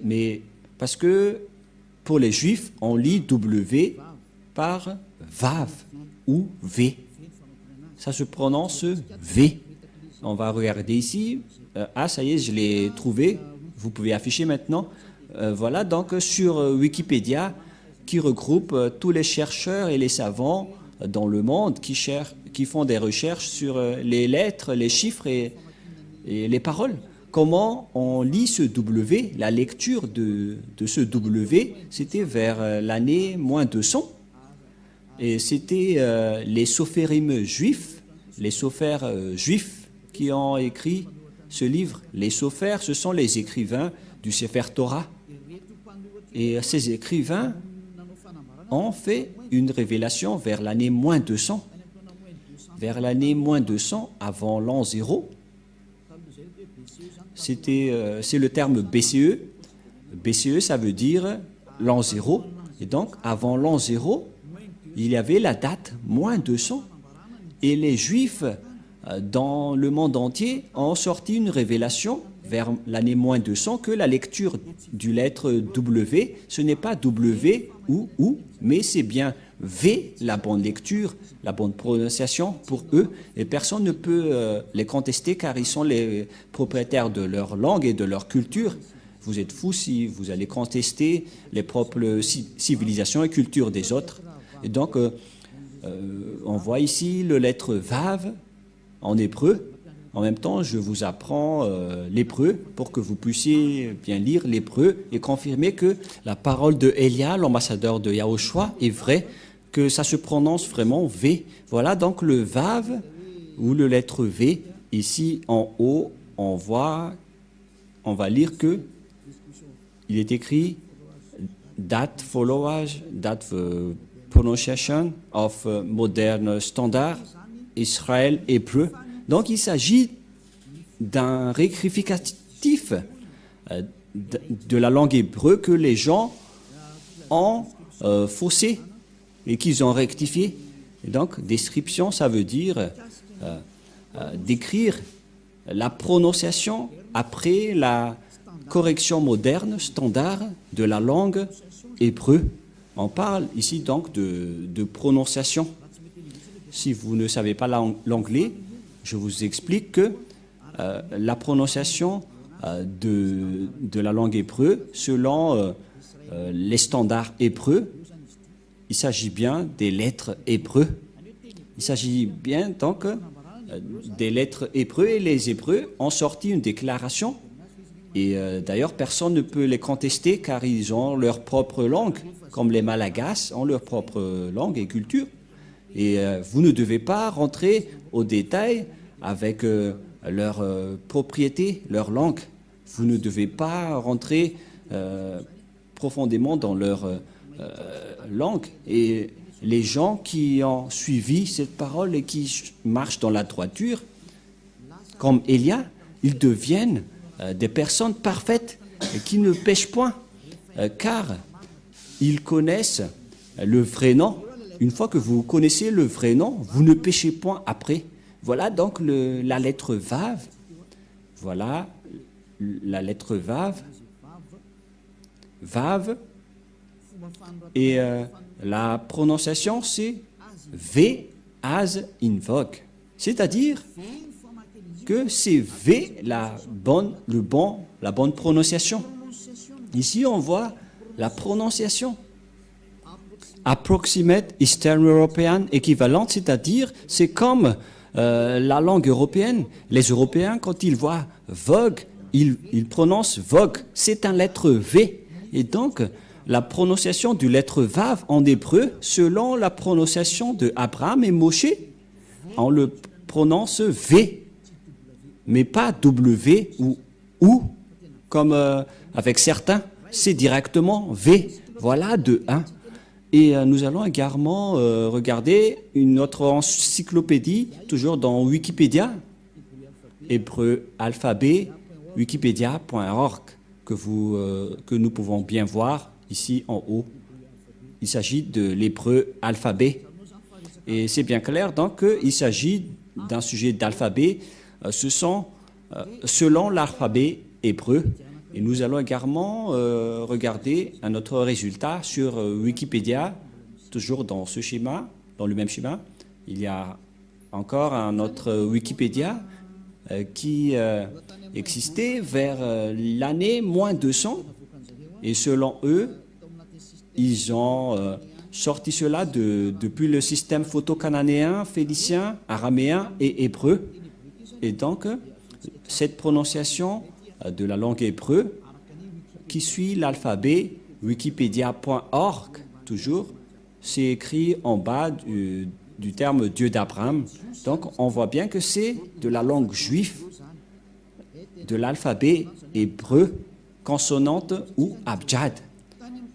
Mais parce que pour les Juifs, on lit W par Vav ou V. Ça se prononce V. On va regarder ici. Ah, ça y est, je l'ai trouvé. Vous pouvez afficher maintenant. Voilà, donc sur Wikipédia, qui regroupe tous les chercheurs et les savants dans le monde qui font des recherches sur les lettres, les chiffres et les paroles. Comment on lit ce W? La lecture de ce W, c'était vers l'année moins 200. Et c'était les sophérim juifs, les sophères juifs qui ont écrit ce livre. Les sophères, ce sont les écrivains du Sefer Torah. Et ces écrivains ont fait une révélation vers l'année moins 200. Vers l'année moins 200, avant l'an 0, c'est le terme BCE. BCE, ça veut dire l'an 0. Et donc, avant l'an 0, il y avait la date moins 200. Et les Juifs, dans le monde entier, ont sorti une révélation vers l'année moins 200 que la lecture du lettre W, ce n'est pas W ou, mais c'est bien V, la bonne lecture, la bonne prononciation pour eux. Et personne ne peut les contester car ils sont les propriétaires de leur langue et de leur culture. Vous êtes fous si vous allez contester les propres civilisations et cultures des autres. Et donc, on voit ici le lettre Vav en hébreu. En même temps, je vous apprends l'hébreu pour que vous puissiez bien lire l'hébreu et confirmer que la parole de Elia, l'ambassadeur de Yahushua, est vraie, que ça se prononce vraiment V. Voilà donc le Vav ou le lettre V. Ici en haut, on va lire que il est écrit That followers, that pronunciation of modern standard Israël hébreu. Donc il s'agit d'un rectificatif de la langue hébreu que les gens ont faussé et qu'ils ont rectifié. Et donc description, ça veut dire décrire la prononciation après la correction moderne, standard de la langue hébreu. On parle ici donc de prononciation. Si vous ne savez pas l'anglais, je vous explique que la prononciation de la langue hébreu, selon les standards hébreux, il s'agit bien des lettres hébreux. Il s'agit bien donc des lettres hébreux et les Hébreux ont sorti une déclaration. Et d'ailleurs, personne ne peut les contester car ils ont leur propre langue, comme les Malagasy ont leur propre langue et culture. Et vous ne devez pas rentrer au détail avec leur propriété, leur langue. Vous ne devez pas rentrer profondément dans leur langue. Et les gens qui ont suivi cette parole et qui marchent dans la droiture, comme Elia, ils deviennent des personnes parfaites et qui ne pêchent point, car ils connaissent le vrai nom. Une fois que vous connaissez le vrai nom, vous ne péchez point après. Voilà donc la lettre Vav. Voilà la lettre Vav. Vav. Et la prononciation, c'est V as invoque. C'est-à-dire que c'est V la bonne prononciation. Ici, on voit la prononciation. Approximate Eastern European équivalente, c'est-à-dire c'est comme la langue européenne. Les Européens, quand ils voient Vogue, ils prononcent Vogue. C'est un lettre V. Et donc, la prononciation du lettre Vav en hébreu, selon la prononciation de Abraham et Moshe, on le prononce V, mais pas W ou comme avec certains, c'est directement V. Voilà de 1. Et nous allons également regarder une autre encyclopédie, toujours dans Wikipédia, hébreu alphabet, wikipedia.org, que nous pouvons bien voir ici en haut. Il s'agit de l'hébreu alphabet. Et c'est bien clair, donc, qu'il s'agit d'un sujet d'alphabet. Ce sont selon l'alphabet hébreu. Et nous allons également regarder un autre résultat sur Wikipédia, toujours dans ce schéma, dans le même schéma. Il y a encore un autre Wikipédia qui existait vers l'année moins 200. Et selon eux, ils ont sorti cela depuis le système photo-cananéen, phénicien, araméen et hébreu. Et donc, cette prononciation de la langue hébreu qui suit l'alphabet wikipedia.org, toujours, c'est écrit en bas du terme Dieu d'Abraham. Donc, on voit bien que c'est de la langue juive, de l'alphabet hébreu, consonante ou abjad.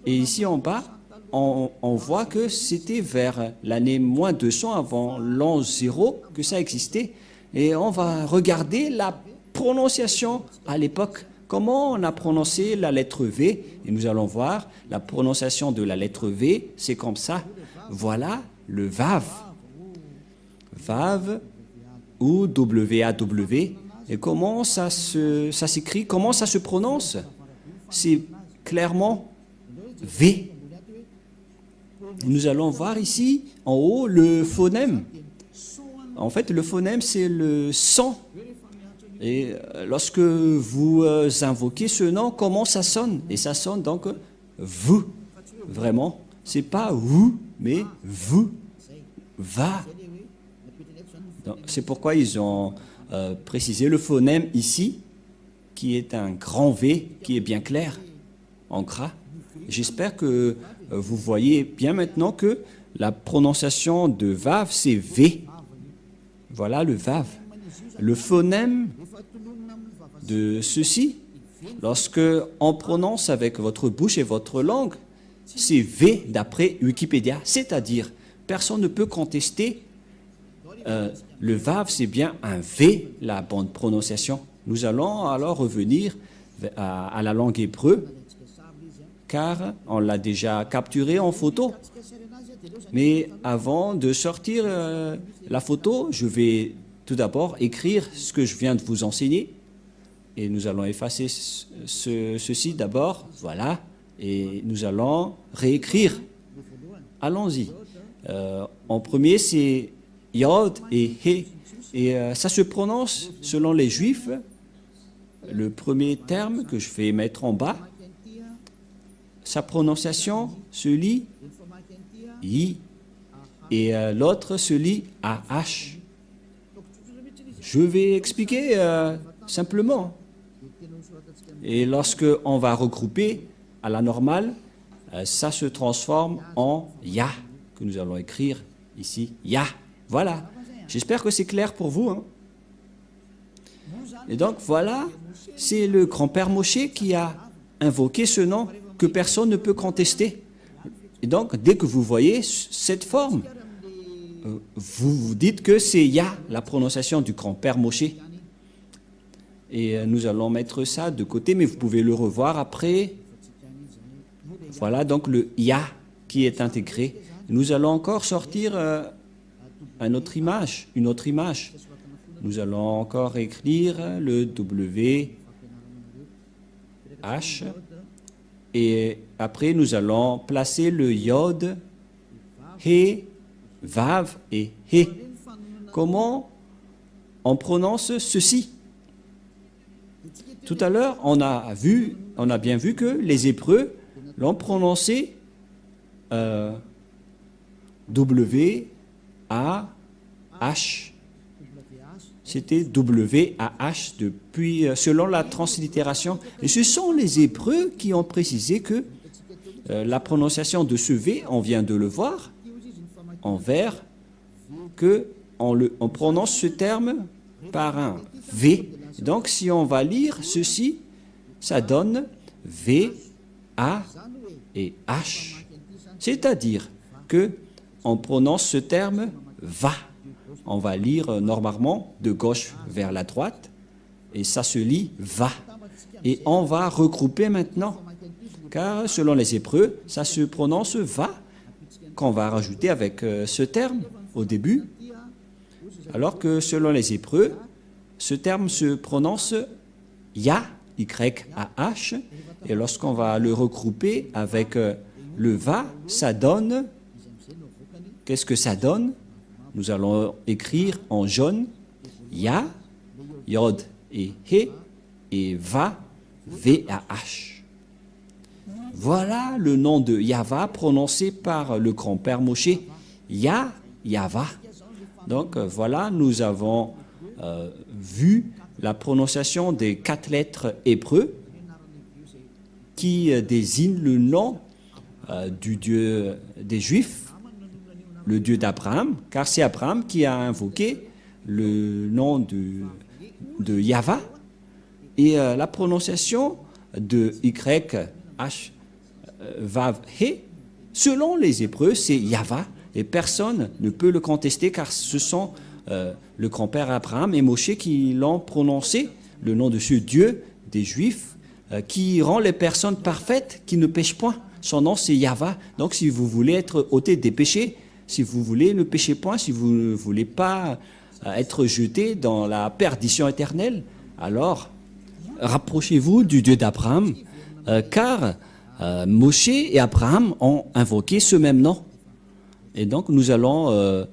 Et ici en bas, on voit que c'était vers l'année moins 200 avant l'an 0 que ça existait. Et on va regarder la prononciation à l'époque. Comment on a prononcé la lettre V? Et nous allons voir la prononciation de la lettre V, c'est comme ça. Voilà le Vav. Vav ou W-A-W. Et comment ça s'écrit? Comment ça se prononce? C'est clairement V. Nous allons voir ici, en haut, le phonème. En fait, le phonème, c'est le son. Et lorsque vous invoquez ce nom, comment ça sonne? Et ça sonne donc vous. Vraiment. C'est pas vous, mais vous. Va. C'est pourquoi ils ont précisé le phonème ici, qui est un grand V, qui est bien clair, en gras. J'espère que vous voyez bien maintenant que la prononciation de Vav, c'est V. Voilà le Vav. Le phonème de ceci, lorsque on prononce avec votre bouche et votre langue, c'est V d'après Wikipédia. C'est-à-dire, personne ne peut contester le Vav, c'est bien un V, la bonne prononciation. Nous allons alors revenir à la langue hébreu, car on l'a déjà capturé en photo. Mais avant de sortir la photo, je vais tout d'abord écrire ce que je viens de vous enseigner. Et nous allons effacer ceci d'abord, voilà. Et nous allons réécrire. Allons-y. En premier, c'est Yod et He. Et ça se prononce, selon les Juifs, le premier terme que je vais mettre en bas, sa prononciation se lit I et l'autre se lit AH. Je vais expliquer simplement. Et lorsque on va regrouper à la normale, ça se transforme en Ya, que nous allons écrire ici, Ya. Voilà. J'espère que c'est clair pour vous. Hein. Et donc voilà, c'est le grand-père Moshe qui a invoqué ce nom que personne ne peut contester. Et donc, dès que vous voyez cette forme, vous vous dites que c'est Ya, la prononciation du grand-père Moshe. Et nous allons mettre ça de côté, mais vous pouvez le revoir après. Voilà donc le Ya qui est intégré. Nous allons encore sortir une autre image. Nous allons encore écrire le W, H. Et après, nous allons placer le Yod, He, Vav et He. Comment on prononce ceci. Tout à l'heure, on a bien vu que les Hébreux l'ont prononcé W-A-H. C'était W-A-H depuis, selon la translittération. Et ce sont les Hébreux qui ont précisé que la prononciation de ce V, on vient de le voir, en vers, qu'on prononce ce terme par un V. Donc, si on va lire ceci, ça donne V, A et H. C'est-à-dire que on prononce ce terme va. On va lire normalement de gauche vers la droite et ça se lit va. Et on va regrouper maintenant, car selon les Hébreux, ça se prononce va, qu'on va rajouter avec ce terme au début, alors que selon les Hébreux, ce terme se prononce ya, Y-A-H, et lorsqu'on va le regrouper avec le va, ça donne, qu'est-ce que ça donne? Nous allons écrire en jaune ya, yod et he, et va, V-A-H. Voilà le nom de Yahva prononcé par le grand-père Moshe, Yahva. Donc voilà, nous avons vu la prononciation des 4 lettres hébreux qui désignent le nom du Dieu des Juifs, le Dieu d'Abraham, car c'est Abraham qui a invoqué le nom de Yahva. Et la prononciation de Y-H, Vav, He, selon les Hébreux, c'est Yahva, et personne ne peut le contester, car ce sont le grand-père Abraham et Moshe qui l'ont prononcé, le nom de ce Dieu des Juifs, qui rend les personnes parfaites, qui ne pêchent point. Son nom, c'est Yahva. Donc, si vous voulez être ôté des péchés, si vous voulez ne pécher point, si vous ne voulez pas être jeté dans la perdition éternelle, alors rapprochez-vous du Dieu d'Abraham, car Moshe et Abraham ont invoqué ce même nom. Et donc nous allons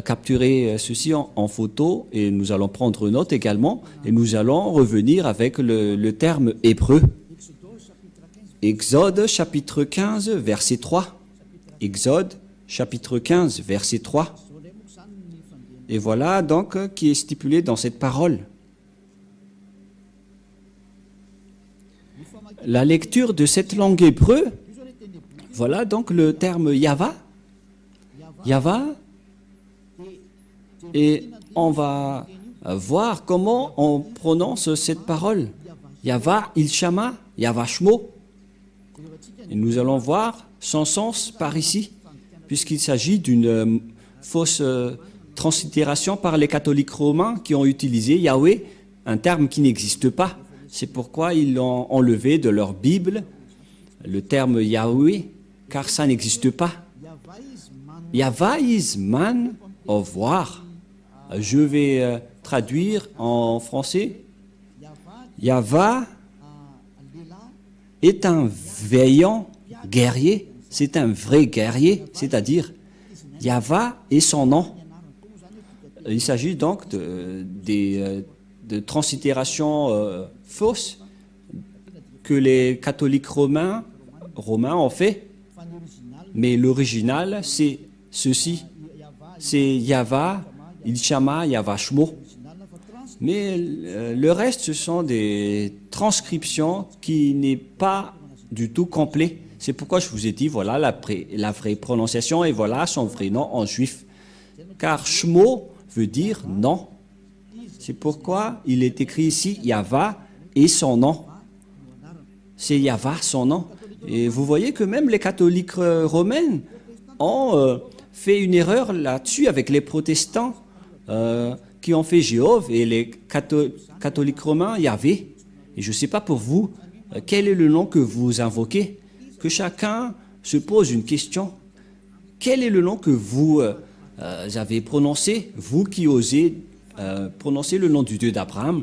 capturer ceci en photo et nous allons prendre note également et nous allons revenir avec le terme hébreu. Exode chapitre 15 verset 3. Exode chapitre 15 verset 3. Et voilà donc qui est stipulé dans cette parole. La lecture de cette langue hébreu, voilà donc le terme Yahva, et on va voir comment on prononce cette parole. Yahva, Ilshama, Yahva Shmo. Et nous allons voir son sens par ici, puisqu'il s'agit d'une fausse translittération par les catholiques romains qui ont utilisé Yahweh, un terme qui n'existe pas. C'est pourquoi ils l'ont enlevé de leur Bible, le terme Yahweh, car ça n'existe pas. Yahva is man of war. Je vais traduire en français. Yahva est un vaillant guerrier, c'est un vrai guerrier, c'est-à-dire Yahva est son nom. Il s'agit donc de translittérations fausses que les catholiques romains ont fait, mais l'original c'est ceci, c'est Yahva, Ilshama, Yahva Shmo. Mais le reste, ce sont des transcriptions qui n'est pas du tout complet. C'est pourquoi je vous ai dit, voilà la vraie prononciation et voilà son vrai nom en juif. Car Shmo veut dire non. C'est pourquoi il est écrit ici Yahva et son nom. C'est Yahva, son nom. Et vous voyez que même les catholiques romains ont fait une erreur là-dessus avec les protestants qui ont fait Jéhovah et les catholiques romains Yahvé. Et je ne sais pas pour vous, quel est le nom que vous invoquez? Que chacun se pose une question. Quel est le nom que vous avez prononcé, vous qui osez prononcer le nom du Dieu d'Abraham?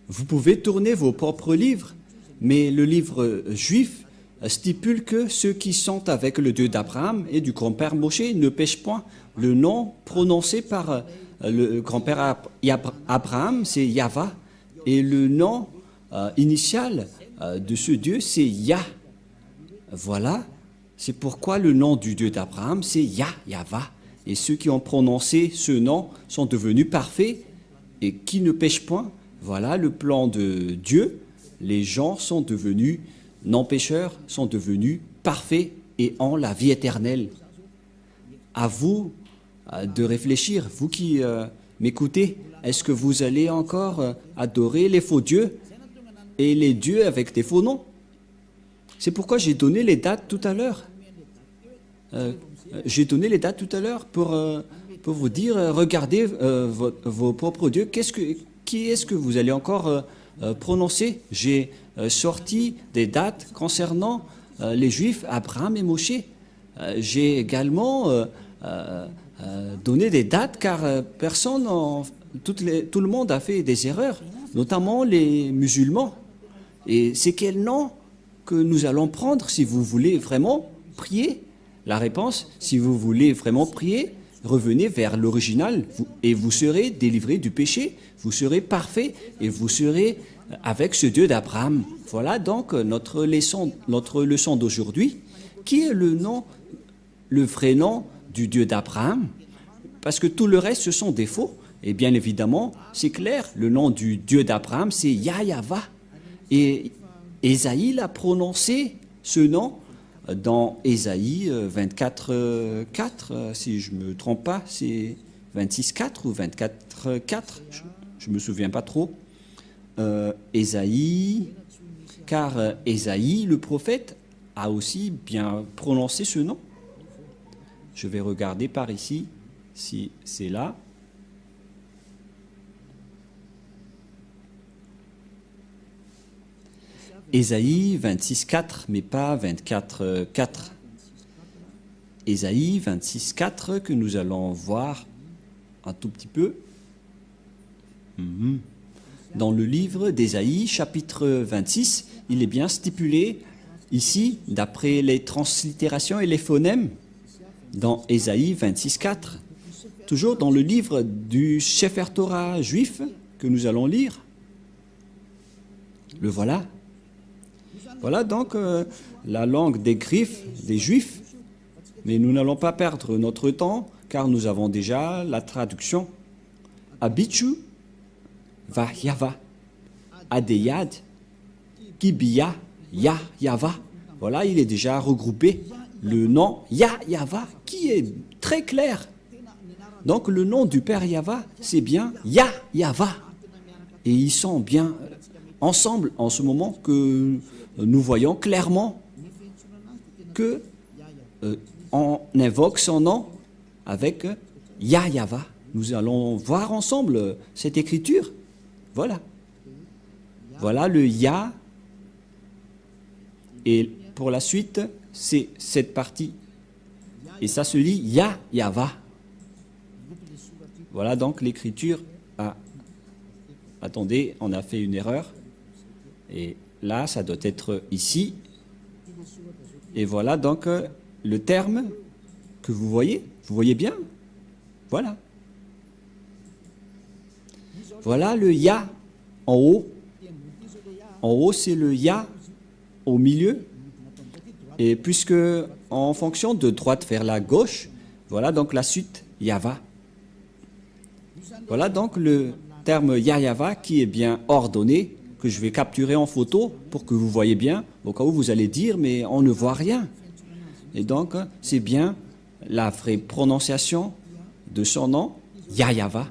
Vous pouvez tourner vos propres livres, mais le livre juif stipule que ceux qui sont avec le Dieu d'Abraham et du grand-père Moshe ne pêchent point. Le nom prononcé par le grand-père Abraham, c'est Yahva. Et le nom initial de ce Dieu, c'est Yah. Voilà, c'est pourquoi le nom du Dieu d'Abraham, c'est Yahva. Et ceux qui ont prononcé ce nom sont devenus parfaits et qui ne pêchent point. Voilà le plan de Dieu. Les gens sont devenus non-pécheurs, sont devenus parfaits et ont la vie éternelle. À vous de réfléchir, vous qui m'écoutez, est-ce que vous allez encore adorer les faux dieux et les dieux avec des faux noms? C'est pourquoi j'ai donné les dates tout à l'heure. J'ai donné les dates tout à l'heure pour vous dire, regardez vos propres dieux. Qui est-ce que vous allez encore prononcer? J'ai sorti des dates concernant les Juifs, Abraham et Moshe. J'ai également donné des dates car tout le monde a fait des erreurs, notamment les musulmans. Et c'est quel nom que nous allons prendre si vous voulez vraiment prier? La réponse, si vous voulez vraiment prier, revenez vers l'original et vous serez délivré du péché, vous serez parfait et vous serez avec ce Dieu d'Abraham. Voilà donc notre leçon d'aujourd'hui. Qui est le vrai nom du Dieu d'Abraham? Parce que tout le reste, ce sont des faux. Et bien évidemment, c'est clair, le nom du Dieu d'Abraham, c'est Yahva. Et Ésaïe a prononcé ce nom dans Ésaïe 24, 4, si je ne me trompe pas, c'est 26, 4 ou 24, 4, je ne me souviens pas trop. Ésaïe, car Ésaïe, le prophète, a aussi bien prononcé ce nom. Je vais regarder par ici si c'est là. Ésaïe 26, 4, mais pas 24, 4. Ésaïe 26, 4 que nous allons voir un tout petit peu. Dans le livre d'Ésaïe, chapitre 26, il est bien stipulé ici, d'après les translittérations et les phonèmes, dans Ésaïe 26, 4. Toujours dans le livre du Sefer Torah juif que nous allons lire. Le voilà. Voilà donc la langue des griffes des Juifs, mais nous n'allons pas perdre notre temps car nous avons déjà la traduction. Abichu va Yava, Adeyad, Kibiya, Yahva. Voilà, il est déjà regroupé. Le nom Yahva qui est très clair. Donc le nom du Père Yahva, c'est bien Yahva. Et ils sont bien ensemble en ce moment que nous voyons clairement que on invoque son nom avec Yahva. Nous allons voir ensemble cette écriture. Voilà. Voilà le Yah. Et pour la suite, c'est cette partie. Et ça se lit Yahva. Voilà donc l'écriture. Ah, attendez, on a fait une erreur. Et là, ça doit être ici. Et voilà donc le terme que vous voyez. Vous voyez bien? Voilà. Voilà le Ya en haut. En haut, c'est le Ya au milieu. Et puisque en fonction de droite vers la gauche, voilà donc la suite Yahva. Voilà donc le terme Yahva qui est bien ordonné, que je vais capturer en photo pour que vous voyez bien, au cas où vous allez dire, mais on ne voit rien. Et donc, c'est bien la vraie prononciation de son nom, Yahva.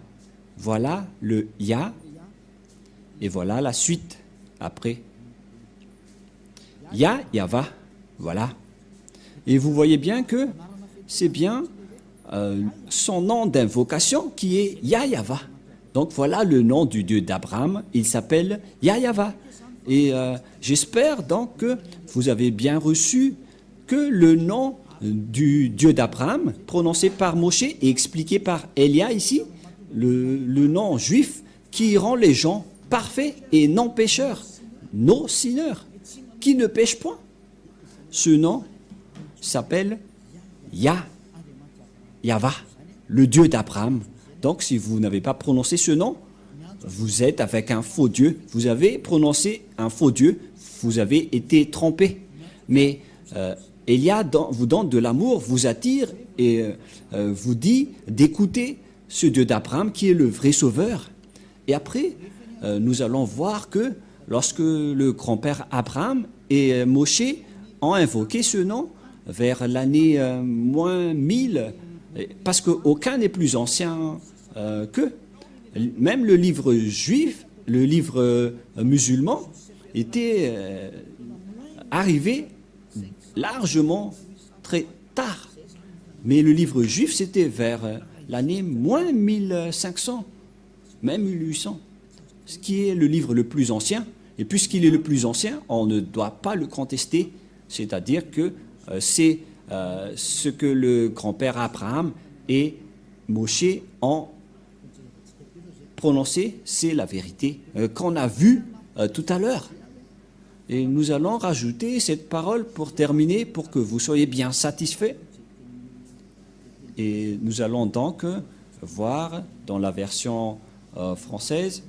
Voilà le Ya, et voilà la suite après. Yahva, voilà. Et vous voyez bien que c'est bien son nom d'invocation qui est Yahva. Donc voilà le nom du Dieu d'Abraham, il s'appelle Yahva. Et j'espère donc que vous avez bien reçu que le nom du Dieu d'Abraham, prononcé par Moshe et expliqué par Elia ici, le nom juif qui rend les gens parfaits et non pécheurs, no sinners, qui ne pêchent point. Ce nom s'appelle Yahva, le Dieu d'Abraham. Donc si vous n'avez pas prononcé ce nom, vous êtes avec un faux Dieu. Vous avez prononcé un faux Dieu. Vous avez été trompé. Mais Élia vous donne de l'amour, vous attire et vous dit d'écouter ce Dieu d'Abraham qui est le vrai sauveur. Et après, nous allons voir que lorsque le grand-père Abraham et Moshe ont invoqué ce nom vers l'année moins 1000, parce qu'aucun n'est plus ancien qu'eux. Même le livre juif, le livre musulman, était arrivé largement très tard. Mais le livre juif, c'était vers l'année moins 1500, même 1800, ce qui est le livre le plus ancien. Et puisqu'il est le plus ancien, on ne doit pas le contester, c'est-à-dire que c'est ce que le grand-père Abraham et Moshe ont prononcé, c'est la vérité qu'on a vue tout à l'heure. Et nous allons rajouter cette parole pour terminer, pour que vous soyez bien satisfaits. Et nous allons donc voir dans la version française,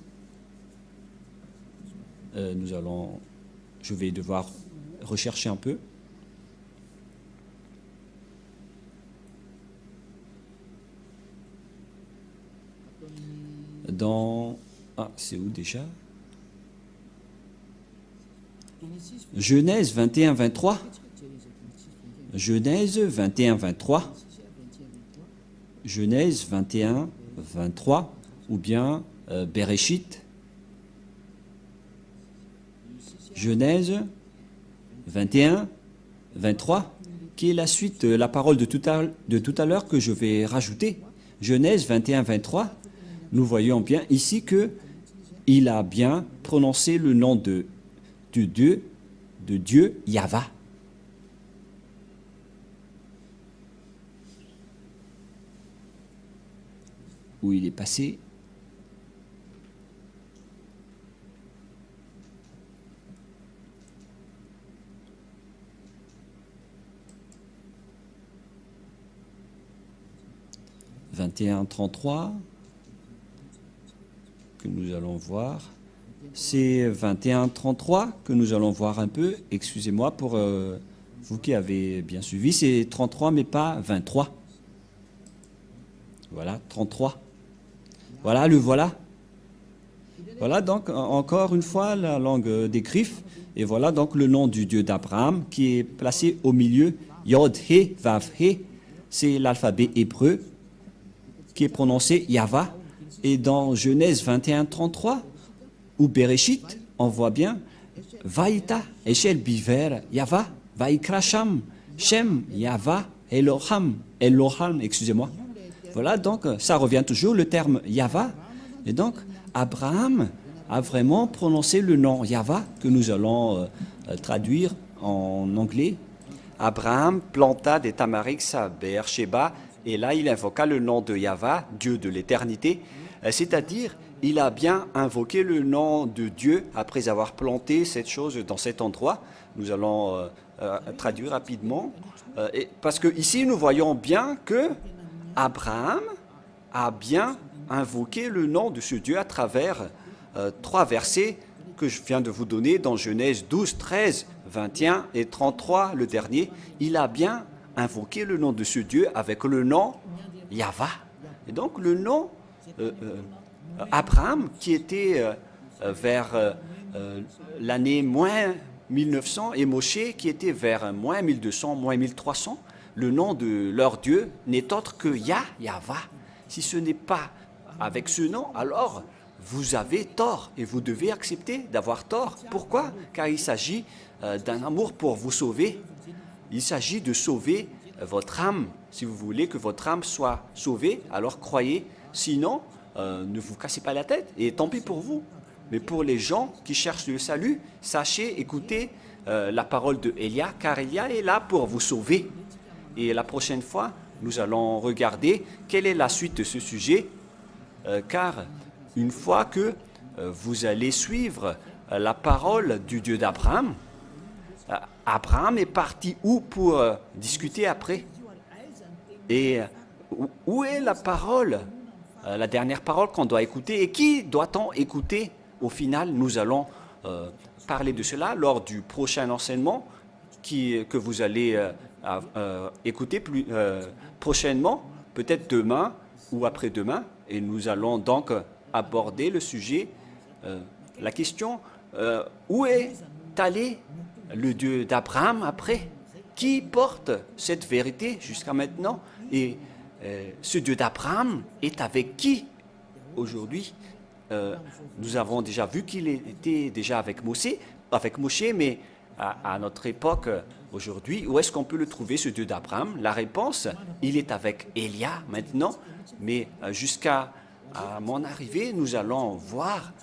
je vais devoir rechercher un peu. C'est où déjà? Genèse 21, 23. Genèse 21, 23. Genèse 21, 23. Ou bien Bereshit. Genèse 21, 23, qui est la suite, la parole de tout à l'heure que je vais rajouter. Genèse 21, 23, nous voyons bien ici que il a bien prononcé le nom de Dieu, Yahva. Où il est passé. « 21-33 » que nous allons voir. C'est 21-33 que nous allons voir un peu. Excusez-moi pour vous qui avez bien suivi. C'est 33 mais pas 23. Voilà, 33. Voilà, le voilà. Voilà donc encore une fois la langue des Griffes. Et voilà donc le nom du Dieu d'Abraham qui est placé au milieu. Yod, He, Vav, He. C'est l'alphabet hébreu qui est prononcé Yahva. Et dans Genèse 21, 33, ou Bereshit, on voit bien Vaïta, Eshel Biver, Yahva, Vaikra Sham, Shem, Yahva, Eloham, excusez-moi. Voilà, donc ça revient toujours le terme Yahva. Et donc, Abraham a vraiment prononcé le nom Yahva, que nous allons traduire en anglais. Abraham planta des tamariks à Beersheba, et là il invoqua le nom de Yahva, Dieu de l'éternité, c'est-à-dire il a bien invoqué le nom de Dieu après avoir planté cette chose dans cet endroit. Nous allons traduire rapidement, parce que ici nous voyons bien que Abraham a bien invoqué le nom de ce Dieu à travers 3 versets que je viens de vous donner dans Genèse 12, 13, 21 et 33, le dernier. Il a bien invoqué le nom de ce Dieu avec le nom Yahva. Et donc le nom Abraham, qui était vers l'année moins 1900, et Moshe, qui était vers moins 1200, moins 1300, le nom de leur Dieu n'est autre que Yahva. Si ce n'est pas avec ce nom, alors vous avez tort et vous devez accepter d'avoir tort. Pourquoi? Car il s'agit d'un amour pour vous sauver. Il s'agit de sauver votre âme. Si vous voulez que votre âme soit sauvée, alors croyez. Sinon, ne vous cassez pas la tête et tant pis pour vous. Mais pour les gens qui cherchent le salut, sachez, écoutez la parole de Élia, car Élia est là pour vous sauver. Et la prochaine fois, nous allons regarder quelle est la suite de ce sujet, car une fois que vous allez suivre la parole du Dieu d'Abraham, Abraham est parti où pour discuter après? Et où est la parole la dernière parole qu'on doit écouter. Et qui doit-on écouter? Au final, nous allons parler de cela lors du prochain enseignement que vous allez écouter prochainement, peut-être demain ou après-demain. Et nous allons donc aborder le sujet, la question, où est allé le Dieu d'Abraham après? Qui porte cette vérité jusqu'à maintenant? Et ce Dieu d'Abraham est avec qui aujourd'hui? Nous avons déjà vu qu'il était déjà avec Moshe, mais à notre époque, aujourd'hui, où est-ce qu'on peut le trouver, ce Dieu d'Abraham? La réponse, il est avec Élia maintenant, mais jusqu'à mon arrivée, nous allons voir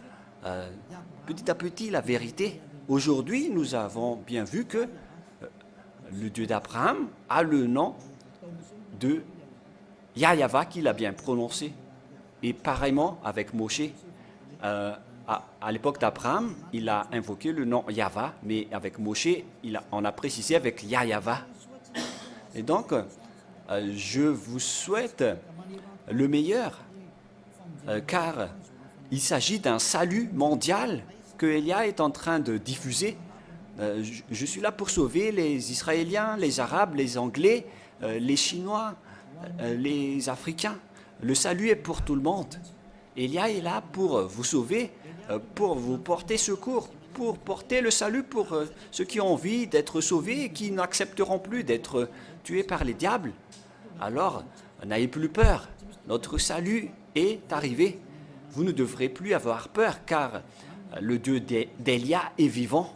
petit à petit la vérité. Aujourd'hui, nous avons bien vu que le Dieu d'Abraham a le nom de Yahva, qu'il a bien prononcé. Et pareillement avec Moshe, à l'époque d'Abraham, il a invoqué le nom Yahva, mais avec Moshe, on a précisé avec Yahva. Et donc, je vous souhaite le meilleur, car il s'agit d'un salut mondial que Élia est en train de diffuser. Je suis là pour sauver les Israéliens, les Arabes, les Anglais, les Chinois, les Africains. Le salut est pour tout le monde. Élia est là pour vous sauver, pour vous porter secours, pour porter le salut pour ceux qui ont envie d'être sauvés et qui n'accepteront plus d'être tués par les diables. Alors, n'ayez plus peur. Notre salut est arrivé. Vous ne devrez plus avoir peur, car le Dieu d'Élia est vivant.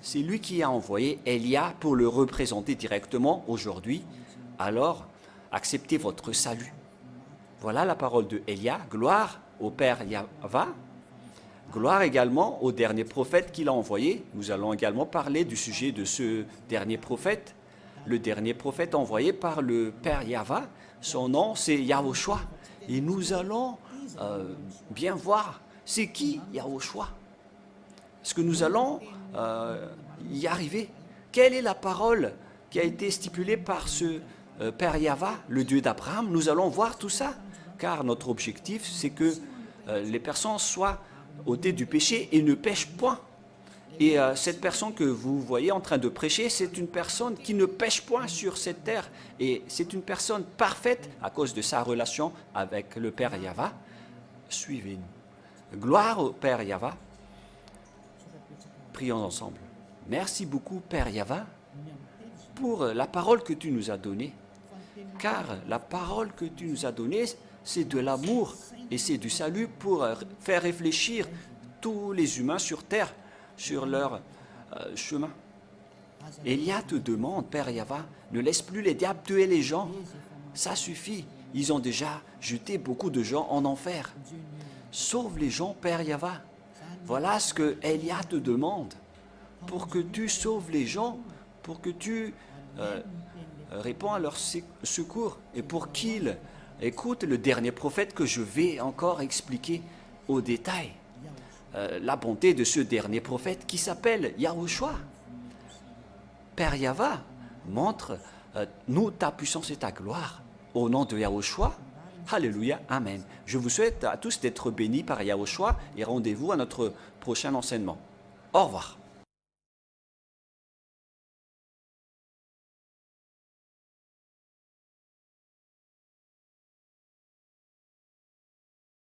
C'est lui qui a envoyé Élia pour le représenter directement aujourd'hui. Alors, acceptez votre salut. Voilà la parole de Élia. Gloire au Père Yahva. Gloire également au dernier prophète qu'il a envoyé. Nous allons également parler du sujet de ce dernier prophète. Le dernier prophète envoyé par le Père Yahva, son nom c'est Yahushua. Et nous allons bien voir c'est qui Yahushua. Est-ce que nous allons y arriver? Quelle est la parole qui a été stipulée par ce Père Yahva, le Dieu d'Abraham? Nous allons voir tout ça, car notre objectif, c'est que les personnes soient ôtées du péché et ne pêchent point. Et cette personne que vous voyez en train de prêcher, c'est une personne qui ne pêche point sur cette terre. Et c'est une personne parfaite à cause de sa relation avec le Père Yahva. Suivez-nous. Gloire au Père Yahva. Prions ensemble. Merci beaucoup, Père Yahva, pour la parole que tu nous as donnée. Car la parole que tu nous as donnée, c'est de l'amour et c'est du salut pour faire réfléchir tous les humains sur terre, sur leur chemin. Élia te demande, Père Yahva, ne laisse plus les diables tuer les gens. Ça suffit. Ils ont déjà jeté beaucoup de gens en enfer. Sauve les gens, Père Yahva. Voilà ce que Élia te demande. Pour que tu sauves les gens, pour que tu réponds à leur secours et pour qu'ils écoutent le dernier prophète que je vais encore expliquer au détail. La bonté de ce dernier prophète qui s'appelle Yahushua. Père Yahva, montre-nous ta puissance et ta gloire. Au nom de Yahushua, Alléluia, Amen. Je vous souhaite à tous d'être bénis par Yahushua et rendez-vous à notre prochain enseignement. Au revoir.